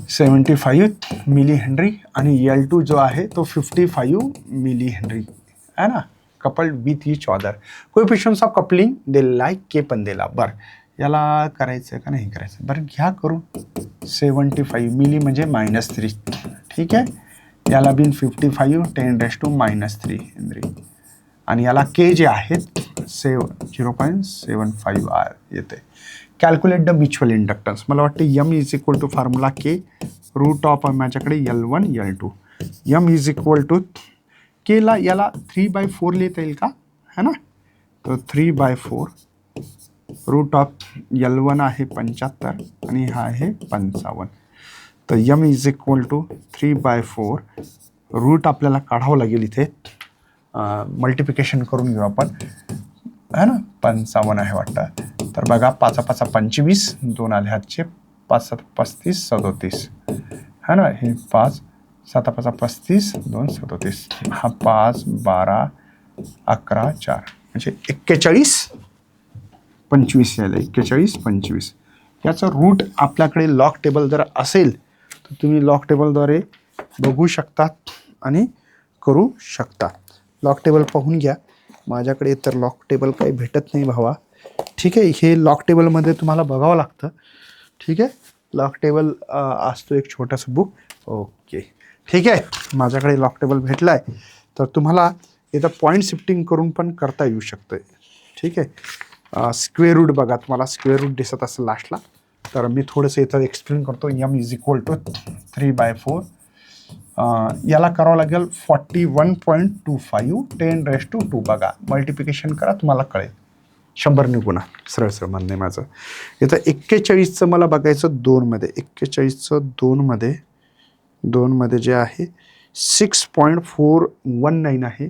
75 मिली हेनरी, आणि L2 जो आहे तो 55 मिली हेनरी आहे ना, coupled with each other. Coefficients of coupling दिलेला आहे, के पण दिला. बरं, याला करायचं का नाही करायचं, बरं घ्या करून. 75 मिली म्हणजे -3. ठीक आहे, याला बिन 55 10⁻³ हेनरी, आणि याला के जे आहेत 0.75 येते. Calculate the mutual inductance. मला वाटतं M is equal to formula K root of माझ्याकडे L1 L2. M is equal to केला, याला 3/4 लिहिता येईल का, है ना, तर 3/4 रूट ऑफ L1 आहे 75 आणि हा आहे 55. तर M is equal to 3/4 root आपल्याला काढावं लागेल, इथे मल्टिप्लिकेशन करून घेऊ आपण, है ना. 55 आहे वाटतं. तर बघा, 5×5 25, 2 आले हातचे, 5×7 35, 37 है ना. हे 5, 7×5 35, 2 37, हा 5, 12, 11, 4 म्हणजे 41, 25 यायला 41, 25. याचं रूट आपल्याकडे लॉग टेबल जर असेल, तर तुम्ही लॉग टेबलद्वारे बघू शकतात आणि करू शकता. लॉग टेबल पाहून घ्या. माझ्याकडे तर लॉग टेबल काही भेटत नाही भावा. ठीक आहे, हे लॉग टेबलमध्ये तुम्हाला बघावं लागतं. ठीक आहे, लॉग टेबल असतो एक छोटंसं बुक. ओके, ठीक आहे, माझ्याकडे लॉग टेबल भेटला आहे, तर तुम्हाला इथं पॉईंट शिफ्टिंग करून पण करता येऊ शकतं. ठीक आहे, स्क्वेअर रूट बघा, तुम्हाला स्क्वेअर रूट दिसत असेल लास्टला, तर मी थोडंसं इथं एक्सप्लेन करतो. M इज इक्वल टू 3/4, याला करावं लागेल 41.25 10⁻². बघा, मल्टिप्लिकेशन करा, तुम्हाला कळेल. 100 गुणा, सरळ म्हणणं आहे माझं. इथं 41चं मला बघायचं 2मध्ये, 41चं 2मध्ये जे आहे 6.419 आहे,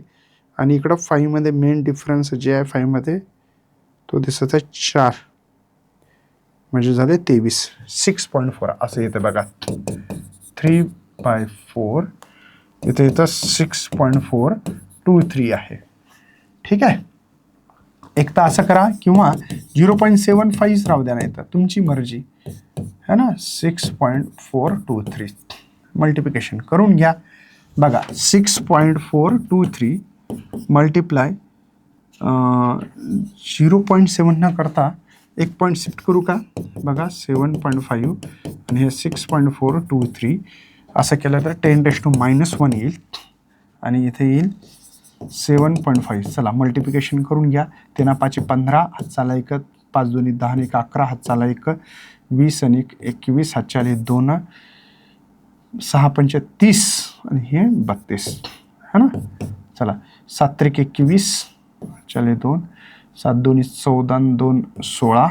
आणि इकडं 5मध्ये मेन डिफरन्स जे आहे 5मध्ये तो दिसत आहे 4, म्हणजे झाले 23. 6.4 असं येतं बघा. 3/4 इथे येतं 6.423 आहे. ठीक आहे, एक तर असं करा, किंवा 0.75 राहू द्या, नाही तर तुमची मर्जी है ना. 6.423 मल्टिप्लिकेशन करून घ्या. बघा, 6.423 मल्टिप्लाय 0.7 न करता 1 पॉईंट शिफ्ट करू का. बघा, 7.5 आणि हे 6.423 असं केलं तर 10⁻⁻1 येईल, आणि इथे येईल 7.5. चला, मल्टिप्लिकेशन करून घ्या. 3×5 15, हातचाला 1, 5×2 10 आणि 1 11, हातचाला 1 20 आणि 21, हातचाले 2, 6×5 30 आणि हे 32 है ना. चला, 7×3 21, हातचाले 2, 7×2 14, 2 16,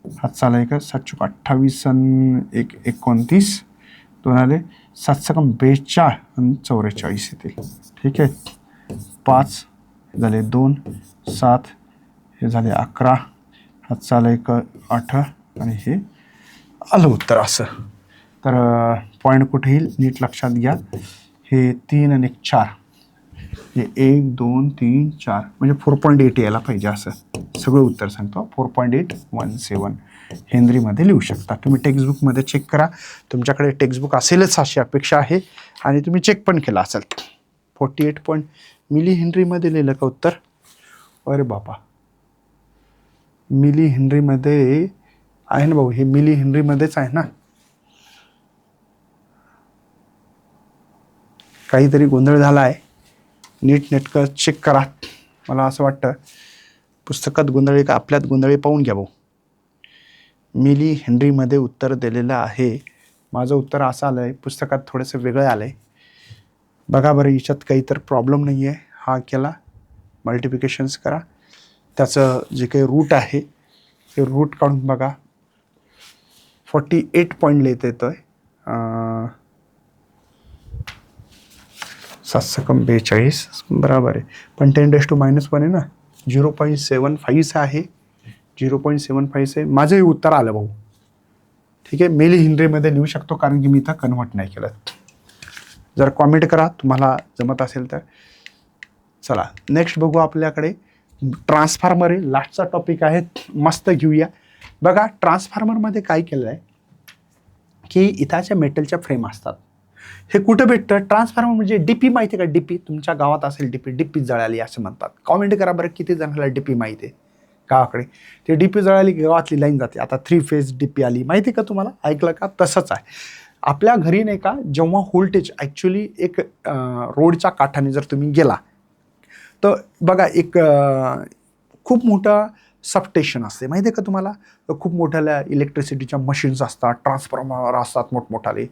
हातचाला 1, 7×4 28 आणि 1 29, 2 आले 7×7 42 आणि 44 येतील. ठीक आहे, 5 झाले 2, 7 हे झाले 11, हातचाला 1 18 आणि हे आलं उत्तर असं. तर पॉईंट कुठे येईल नीट लक्षात घ्या. हे 3 आणि 4, हे 1 2 3 4 म्हणजे 4.8 यायला पाहिजे, असं सगळं उत्तर सांगतो. 4.817 हेनरीमध्ये लिहू शकता. तुम्ही टेक्स्टबुकमध्ये चेक करा, तुमच्याकडे टेक्स्टबुक असेलच अशी अपेक्षा आहे, आणि तुम्ही चेक पण केला असेल. 48 मिली हेनरीमध्ये लिहिलं का उत्तर? अरे बापा, मिली हेनरीमध्ये आहे ना भाऊ, हे मिली हेनरीमध्येच आहे ना. काहीतरी गोंधळ झाला आहे, नीट नेटकं चेक करा. मला असं वाटतं पुस्तकात गोंधळी का आपल्यात गोंधळी, पाहून घ्या भाऊ. मिली हेनरीमध्ये उत्तर दिलेलं आहे. माझं उत्तर असं आलं आहे, पुस्तकात थोडंसं वेगळं आलं आहे. बघा बरं, याच्यात काही तर प्रॉब्लेम नाही आहे. हा केला, मल्टिप्लिकेशन्स करा, त्याचं जे काही रूट आहे ते रूट काढून बघा. 48 पॉईंट लिहिता येतं आहे. 7×42 बरोबर आहे, पण 10⁻⁻1 आहे ना, 0.75 आहे. 0.75 आहे. माझं हे उत्तर आलं भाऊ. ठीक आहे, मिली हेनरीमध्ये लिहू शकतो कारण की मी इथं कन्व्हर्ट नाही केलं. जर कॉमेंट करा तुम्हाला जमत असेल तर. चला नेक्स्ट बघू. आपल्याकडे ट्रान्सफॉर्मर आहे, लास्टचा टॉपिक आहे, मस्त घेऊया. बघा ट्रान्सफॉर्मरमध्ये काय केलं आहे की इथाच्या मेटलच्या फ्रेम असतात. हे कुठं भेटतं? ट्रान्सफॉर्मर म्हणजे डीपी माहिती आहे का? डीपी तुमच्या गावात असेल, डीपी जळाली असं म्हणतात. कॉमेंट करा बरं किती जणांना डीपी माहिती आहे गावाकडे. ते डीपी जळाली गावातली लाईन जाते. आता 3 फेज डीपी आली, माहिती आहे का तुम्हाला? ऐकलं का? तसंच आहे आपल्या घरी नाही का. जेव्हा व्होल्टेज ॲक्च्युली एक रोडच्या काठाने जर तुम्ही गेला तर बघा एक खूप मोठं सबस्टेशन असते, माहिती आहे का तुम्हाला? खूप मोठ्या इलेक्ट्रिसिटीच्या मशीन्स असतात, ट्रान्सफॉर्मर असतात मोठमोठाले.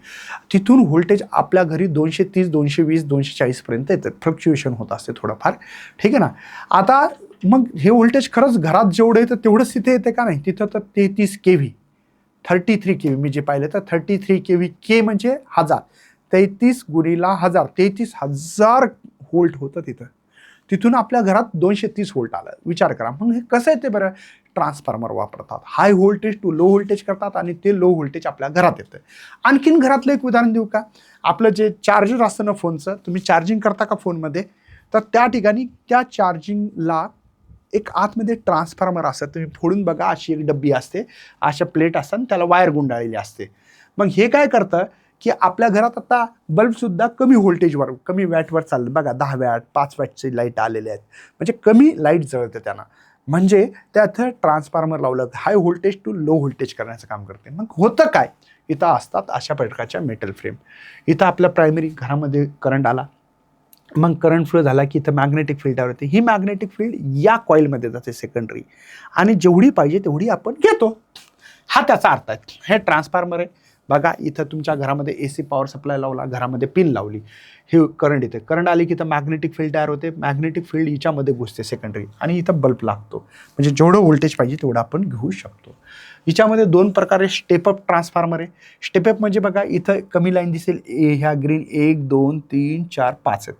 तिथून व्होल्टेज आपल्या घरी 230, 220, 240पर्यंत येतं. फ्लक्च्युएशन होत असते थोडंफार, ठीक आहे ना. आता मग हे व्होल्टेज खरंच घरात जेवढं येतं तेवढंच तिथे येते का? नाही, तिथं तर 33 kV, 33 kV मी जे पाहिलं तर 33 kV. के म्हणजे 1000, 33 गुणिला 1000, 33,000 व्होल्ट होतं तिथं. तिथून आपल्या घरात 230 व्होल्ट आलं. विचार करा मग हे कसं येते बरं? ट्रान्सफॉर्मर वापरतात, high voltage to low voltage करतात आणि ते लो व्होल्टेज आपल्या घरात येतं. आणखीन घरातलं एक उदाहरण देऊ का? आपलं जे चार्जर असतं ना फोनचं, तुम्ही चार्जिंग करता का फोनमध्ये? तर त्या ठिकाणी त्या चार्जिंगला एक आतमध्ये ट्रान्सफॉर्मर असतं. तुम्ही फोडून बघा, अशी एक डब्बी असते, अशा प्लेट असतात, त्याला वायर गुंडाळलेली असते. मग हे काय करतं की आपल्या घरात आता बल्बसुद्धा कमी व्होल्टेजवर, कमी वॅटवर चाललं. बघा 10 वॅट, 5 वॅटचे लाईट आलेले आहेत, म्हणजे कमी लाईट जळते त्यांना. म्हणजे त्यात ट्रान्सफॉर्मर लावलं, high voltage to low voltage करण्याचं काम करते. मग होतं काय? इथं असतात अशा प्रकारच्या मेटल फ्रेम. इथं आपल्या प्रायमरी घरामध्ये करंट आला, मग करंट फ्लो झाला की इथं मॅग्नेटिक फील्ड तयार होते. ही मॅग्नेटिक फील्ड या कॉईलमध्ये जाते सेकंडरी, आणि जेवढी पाहिजे तेवढी आपण घेतो. हा त्याचा अर्थ आहे. हे ट्रान्सफॉर्मर आहे. बघा इथं तुमच्या घरामध्ये AC पॉवर सप्लाय लावला, घरामध्ये पिन लावली, हे करंट येते. करंट आली की इथं मॅग्नेटिक फील्ड तयार होते. मॅग्नेटिक फील्ड हिच्यामध्ये घुसते सेकंडरी, आणि इथं बल्ब लागतो. म्हणजे जेवढं व्होल्टेज पाहिजे तेवढं आपण घेऊ शकतो. हिच्यामध्ये 2 प्रकारे स्टेपअप ट्रान्सफॉर्मर आहे. स्टेपअप म्हणजे बघा इथं कमी लाईन दिसेल, ह्या ग्रीन 1 2 3 4 5 आहेत,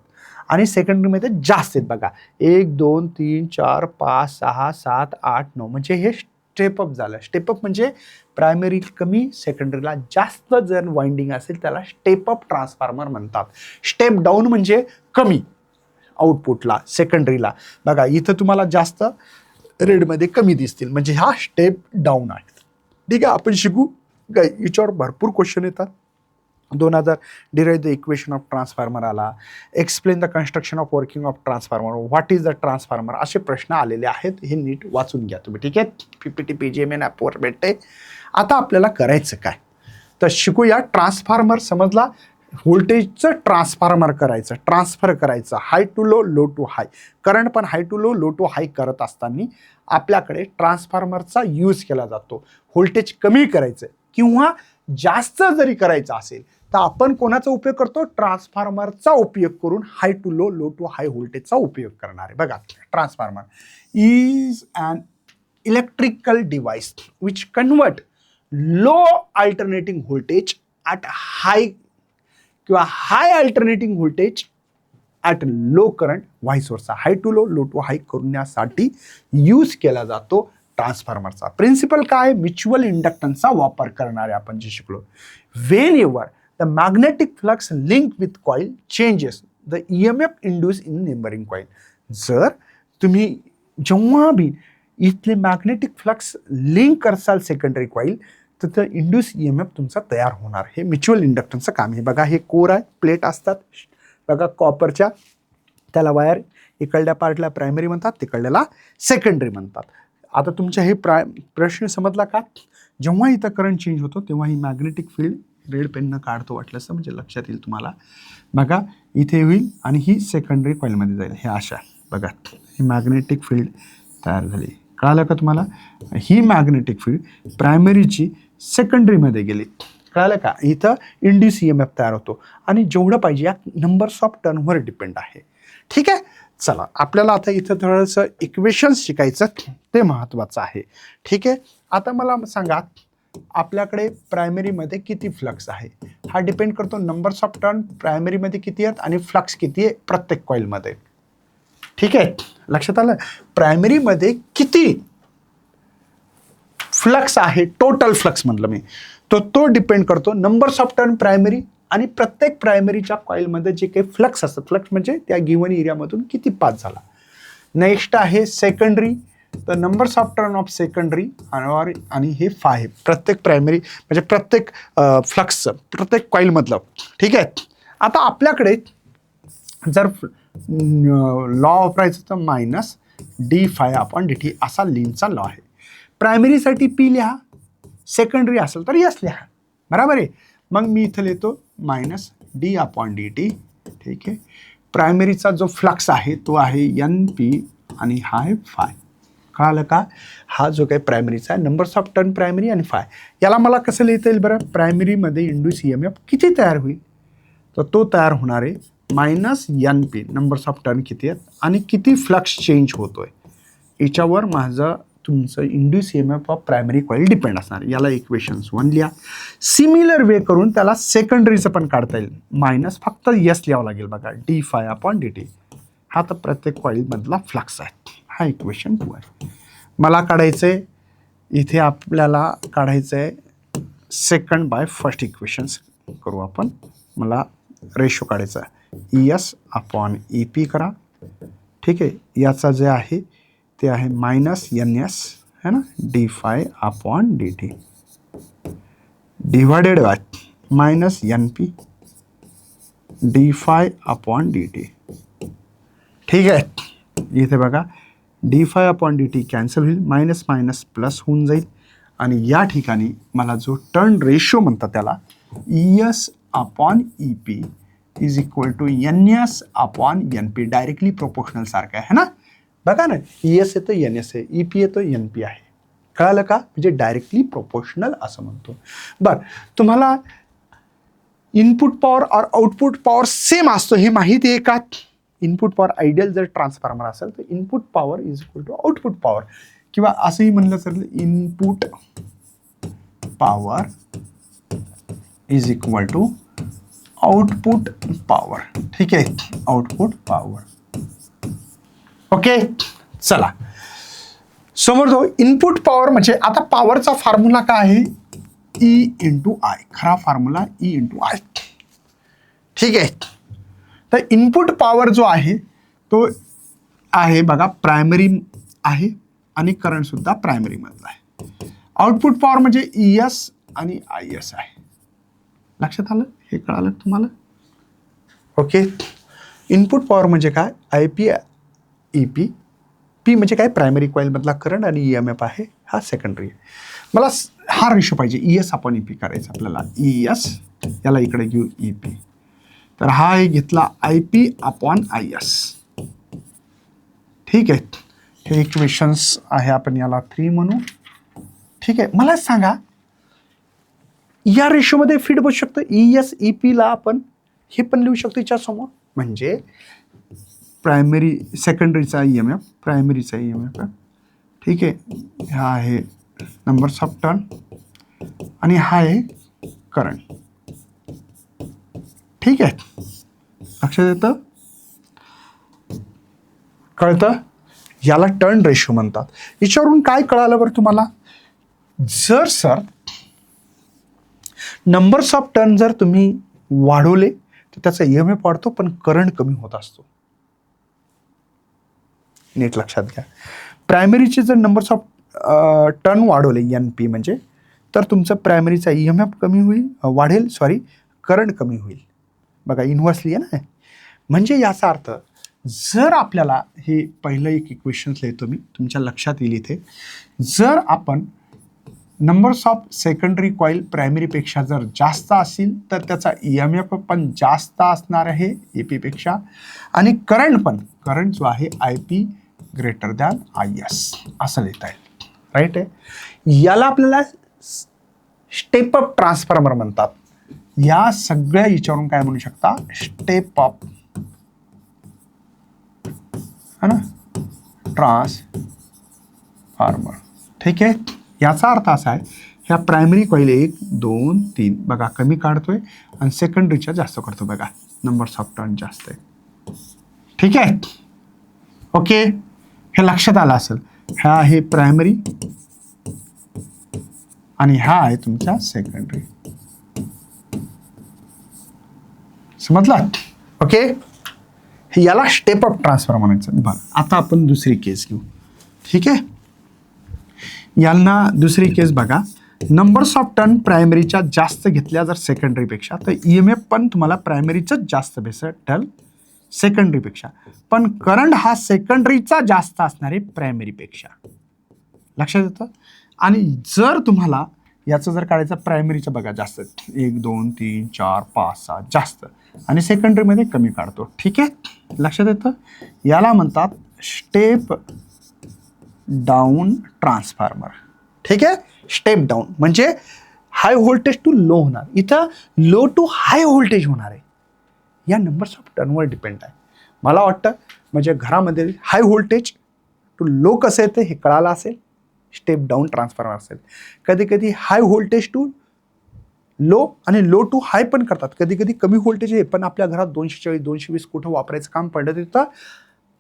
आणि सेकंडरीमध्ये जास्त आहेत. बघा 1 2 3 4 5 6 7 8 9, म्हणजे हे स्टेपअप झालं. स्टेपअप म्हणजे प्रायमरी कमी, सेकंडरीला जास्त जर वाइंडिंग असेल त्याला स्टेपअप ट्रान्सफॉर्मर म्हणतात. स्टेप डाऊन म्हणजे कमी आउटपुटला सेकंडरीला. बघा इथं तुम्हाला जास्त रेडमध्ये कमी दिसतील, म्हणजे हा स्टेप डाऊन आहे. ठीक आहे, आपण शिकू. याच्यावर भरपूर क्वेश्चन येतात. 2000 derive the equation of transformer आला, explain the construction of working of transformer, what is the transformer, असे प्रश्न आलेले आहेत. हे नीट वाचून घ्या तुम्ही. ठीक आहे, PPT PGMN ॲपवर भेटते. आता आपल्याला करायचं काय तर शिकूया. ट्रान्सफॉर्मर समजला, व्होल्टेजचं ट्रान्सफॉर्मर करायचं, ट्रान्सफर करायचं, high to low, low to high. Current पण high to low, low to high करत असताना आपल्याकडे ट्रान्सफॉर्मरचा यूज केला जातो. व्होल्टेज कमी करायचं किंवा जास्त जरी करायचं असेल तर आपण कोणाचा उपयोग करतो? ट्रान्सफॉर्मरचा उपयोग करून high to low, low to high व्होल्टेजचा उपयोग करणार आहे. बघा transformer is an electrical device which convert low alternating voltage at high किंवा high alternating voltage at low current, vice versa. High to low, low to high करण्यासाठी use केला जातो ट्रान्सफॉर्मरचा. Principal काय? म्युच्युअल इंडक्टन्सचा वापर करणारे आपण जे शिकलो. Wien ever the magnetic flux link with coil changes the EMF induce in neighbouring coil. जर तुम्ही जेव्हा बी इथले मॅग्नेटिक फ्लक्स लिंक करसाल सेकंडरी कॉईल, तर ते इंड्यूस EMF तुमचा तयार होणार. हे म्युच्युअल इंडक्टन्सचं काम आहे. बघा हे कोर आहे, प्लेट असतात, बघा कॉपरच्या त्याला वायर इकडल्या पार्टला प्रायमरी म्हणतात, तिकडल्याला सेकंडरी म्हणतात. आता तुमच्या हे प्रश्न समजला का? जेव्हा इथं करंट चेंज होतो तेव्हा ही मॅग्नेटिक फील्ड रेड पेननं काढतो वाटलंच म्हणजे लक्षात येईल तुम्हाला. बघा इथे होईल आणि ही सेकंडरी कॉइलमध्ये जाईल. हे अशा बघा ही मॅग्नेटिक फील्ड तयार झाली. कळालं का तुम्हाला? ही मॅग्नेटिक फील्ड प्रायमरीची सेकंडरीमध्ये गेली. कळालं का? इथं इंड्यूस EMF तयार होतो आणि जेवढं पाहिजे या नंबर्स ऑफ टर्नवर डिपेंड आहे. ठीक आहे, चला आपल्याला आता इथं थोडंसं इक्वेशन्स शिकायचं, ते महत्त्वाचं आहे. ठीक आहे, आता मला सांगा आपल्याकडे प्रायमरीमध्ये किती फ्लक्स आहे? हा डिपेंड करतो नंबर्स ऑफ टर्न प्रायमरीमध्ये किती आहेत आणि फ्लक्स किती आहे प्रत्येक कॉइलमध्ये. ठीक आहे, लक्षात आलं? प्रायमरीमध्ये किती फ्लक्स आहे, टोटल फ्लक्स म्हटलं मी, तो डिपेंड करतो नंबर्स ऑफ टर्न प्रायमरी आणि प्रत्येक प्रायमरीच्या कॉइलमध्ये जे काही फ्लक्स असतं, फ्लक्स म्हणजे त्या गिव्हन एरियामधून किती पास झाला. नेक्स्ट आहे सेकंडरी, तर numbers of turn off secondary आणि हे आहे प्रत्येक प्रायमरी म्हणजे प्रत्येक फ्लक्सचं प्रत्येक कॉइलमधलं. ठीक आहे, आता आपल्याकडे जर लॉ वापरायचं तर मायनस d∅dt असा लिनचा लॉ आहे. प्रायमरीसाठी P लिहा, सेकंडरी असेल तर यस लिहा. बरोबर आहे. मग मी इथं लिहितो मायनस d/dt. ठीक आहे, प्रायमरीचा जो फ्लक्स आहे तो आहे NP आणि हा आहे ∅. कळालं का? हा जो काही प्रायमरीचा आहे नंबर्स ऑफ टर्न प्रायमरी आणि ∅, याला मला कसं लिहिता येईल बरं? प्रायमरीमध्ये इंड्यूस EMF किती तयार होईल, तर तो तयार होणार आहे minus NP numbers of turn किती आहेत आणि किती फ्लक्स चेंज होतोय याच्यावर माझं तुमचं induce EMF of primary coil depend असणार. याला इक्वेशन्स 1 लिहा. सिमिलर वे करून त्याला सेकंडरीचं पण काढता येईल. मायनस फक्त यस लिहावं लागेल बघा d∅dt. हा तर प्रत्येक कॉइलमधला फ्लक्स आहे. हा इक्वेशन 2 आहे. मला काढायचं आहे इथे, आपल्याला काढायचं आहे सेकंड बाय फर्स्ट इक्वेशन्स करू आपण. मला रेशो काढायचा ES/EP करा. ठीक आहे, याचा जे आहे ते आहे मायनस NS है ना d∅dt divided by minus NP d∅dt. ठीक आहे, इथे बघा d∅dt कॅन्सल होईल, मायनस मायनस प्लस होऊन जाईल आणि या ठिकाणी मला जो टर्न रेशो म्हणतात त्याला ES/EP is equal to NS/NP directly proportional सारखं आहे ना. बघा ना, ES येतं NS आहे, EP येतो NP आहे. कळालं का? म्हणजे डायरेक्टली प्रोपोर्शनल असं म्हणतो. बरं, तुम्हाला इनपुट पॉवर और आउटपुट पॉवर सेम असतो हे माहिती आहे का? इनपुट पॉवर आयडियल जर ट्रान्सफॉर्मर असेल तर input power is equal to output power, किंवा असंही म्हणलं तर input power is equal to output power. ठीक आहे, आउटपुट पॉवर. ओके, चला समोर जो इनपुट पॉवर म्हणजे आता पॉवरचा फॉर्म्युला काय आहे? E/I. खरा फॉर्म्युला E/I. ठीक आहे, तर इनपुट पॉवर जो आहे तो आहे बघा प्रायमरी आहे आणि करंट सुद्धा प्रायमरी मधला आहे. आउटपुट पॉवर म्हणजे ES आणि IS आहे. लक्षात आलं? हे कळालं तुम्हाला? ओके, इनपुट पॉवर म्हणजे काय? IP EP. P म्हणजे काय? प्रायमरी कॉइल मधला करंट आणि EMF आहे हा सेकंडरी आहे. मला हा रेशो पाहिजे ES/EP करायचा आपल्याला. ES याला इकडे घेऊ EP, तर हा आहे घेतला IP/IS. ठीक आहे, हे इक्वेशन्स आहे, आपण याला 3 म्हणू. ठीक आहे, मला सांगा या रेशोमध्ये फिट बसू शकतं. ES EP ला आपण हे पण लिहू शकतो याच्या समोर, म्हणजे प्रायमरी सेकंडरीचा EMF, प्रायमरीचा EMF. ठीक आहे, हा आहे नंबर्स ऑफ टर्न आणि हा आहे करंट. ठीक आहे, लक्षात येतं? कळतं? याला टर्न रेशो म्हणतात. याच्यावरून काय कळालं बरं तुम्हाला? जर सर नंबर्स ऑफ टर्न जर तुम्ही वाढवले तर त्याचा EMF वाढतो पण करंट कमी होत असतो. नीट लक्षात घ्या. प्रायमरीचे जर नंबर्स ऑफ टर्न वाढवले NP म्हणजे, तर तुमचं प्रायमरीचा EMF कमी होईल, वाढेल, सॉरी करंट कमी होईल. बघा इन्व्हर्सली आहे ना. म्हणजे याचा अर्थ जर आपल्याला हे पहिलं एक इक्वेशन लिहितो मी, तुमच्या लक्षात येईल इथे. जर आपण नंबर्स ऑफ सेकंडरी कॉईल प्रायमरीपेक्षा जर जास्त असेल तर त्याचा EMF पण जास्त असणार आहे AP पेक्षा, आणि करंट जो आहे IP ग्रेटर दॅन IS असं लिहिता येईल. राईट आहे. याला आपल्याला स्टेप अप ट्रान्सफॉर्मर म्हणतात. या सगळ्या विचारून काय म्हणू शकता, स्टेप अप है ना ट्रान्सफॉर्मर. ठीक आहे. याचा अर्थ असा आहे, ह्या प्रायमरी कॉईल 1 2 3 बघा कमी काढतोय आणि सेकंडरीच्या जास्त करतो बघा, नंबर्स ऑफ टर्न जास्त आहे. ठीक आहे. ओके, हे लक्षात आलं असेल. ह्या आहे प्रायमरी आणि हा आहे तुमचा सेकंडरी. समजला? ओके, याला स्टेप अप ट्रान्सफर म्हणायचं. बरं, आता आपण दुसरी केस घेऊ. ठीक आहे. यांना दुसरी केस बघा. नंबर्स ऑफ टर्न प्रायमरीच्या जास्त घेतल्या जर सेकंडरीपेक्षा, तर EMF पण तुम्हाला प्रायमरीचंच जास्त भेटेल सेकंडरीपेक्षा, पण करंट हा सेकंडरीचा जास्त असणार आहे प्रायमरीपेक्षा. लक्षात येतं? आणि जर तुम्हाला याचं जर काढायचं, प्रायमरीचं बघा जास्त 1 2 3 4 5 6 जास्त, आणि सेकंडरीमध्ये कमी काढतो. ठीक आहे. लक्षात येतं? याला म्हणतात स्टेप डाऊन ट्रान्सफॉर्मर. ठीक आहे. स्टेप डाऊन म्हणजे हाय व्होल्टेज टू लो होणार, इथं लो टू हाय व्होल्टेज होणार आहे. या नंबर्स ऑफ टर्नवर डिपेंड आहे. मला वाटतं म्हणजे घरामध्ये हाय व्होल्टेज टू लो कसं येतं हे कळालं असेल. स्टेप डाऊन ट्रान्सफॉर्मर असेल. कधी कधी हाय व्होल्टेज टू लो आणि लो टू हाय पण करतात. कधी कधी कमी व्होल्टेज आहे पण आपल्या घरात 240 220 कुठं वापरायचं काम पडलं तिथं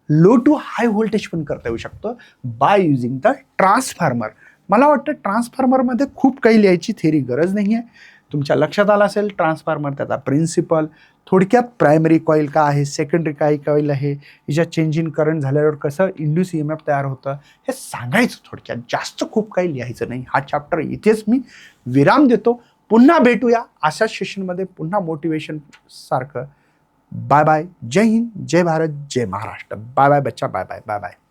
लो टू हाय व्होल्टेज पण करता येऊ शकतं बाय युझिंग द ट्रान्सफॉर्मर. मला वाटतं ट्रान्सफॉर्मरमध्ये खूप काही लिहायची थेरी गरज नाही आहे. तुमच्या लक्षात आलं असेल ट्रान्सफॉर्मर, त्याचा प्रिन्सिपल, थोडक्यात प्रायमरी कॉईल काय आहे, सेकंडरी काय कॉईल आहे, याच्या चेंज इन करंट झाल्यावर कसं इंड्यूस EMF तयार होतं हे सांगायचं थोडक्यात. जास्त खूप काही लिहायचं नाही. हा चॅप्टर इथेच मी विराम देतो. पुन्हा भेटूया अशाच सेशनमध्ये, पुन्हा मोटिवेशन सारखं. Bye bye. जय हिंद, जय भारत, जय महाराष्ट्र. बाय बाय बच्चा, बाय बाय बाय बाय.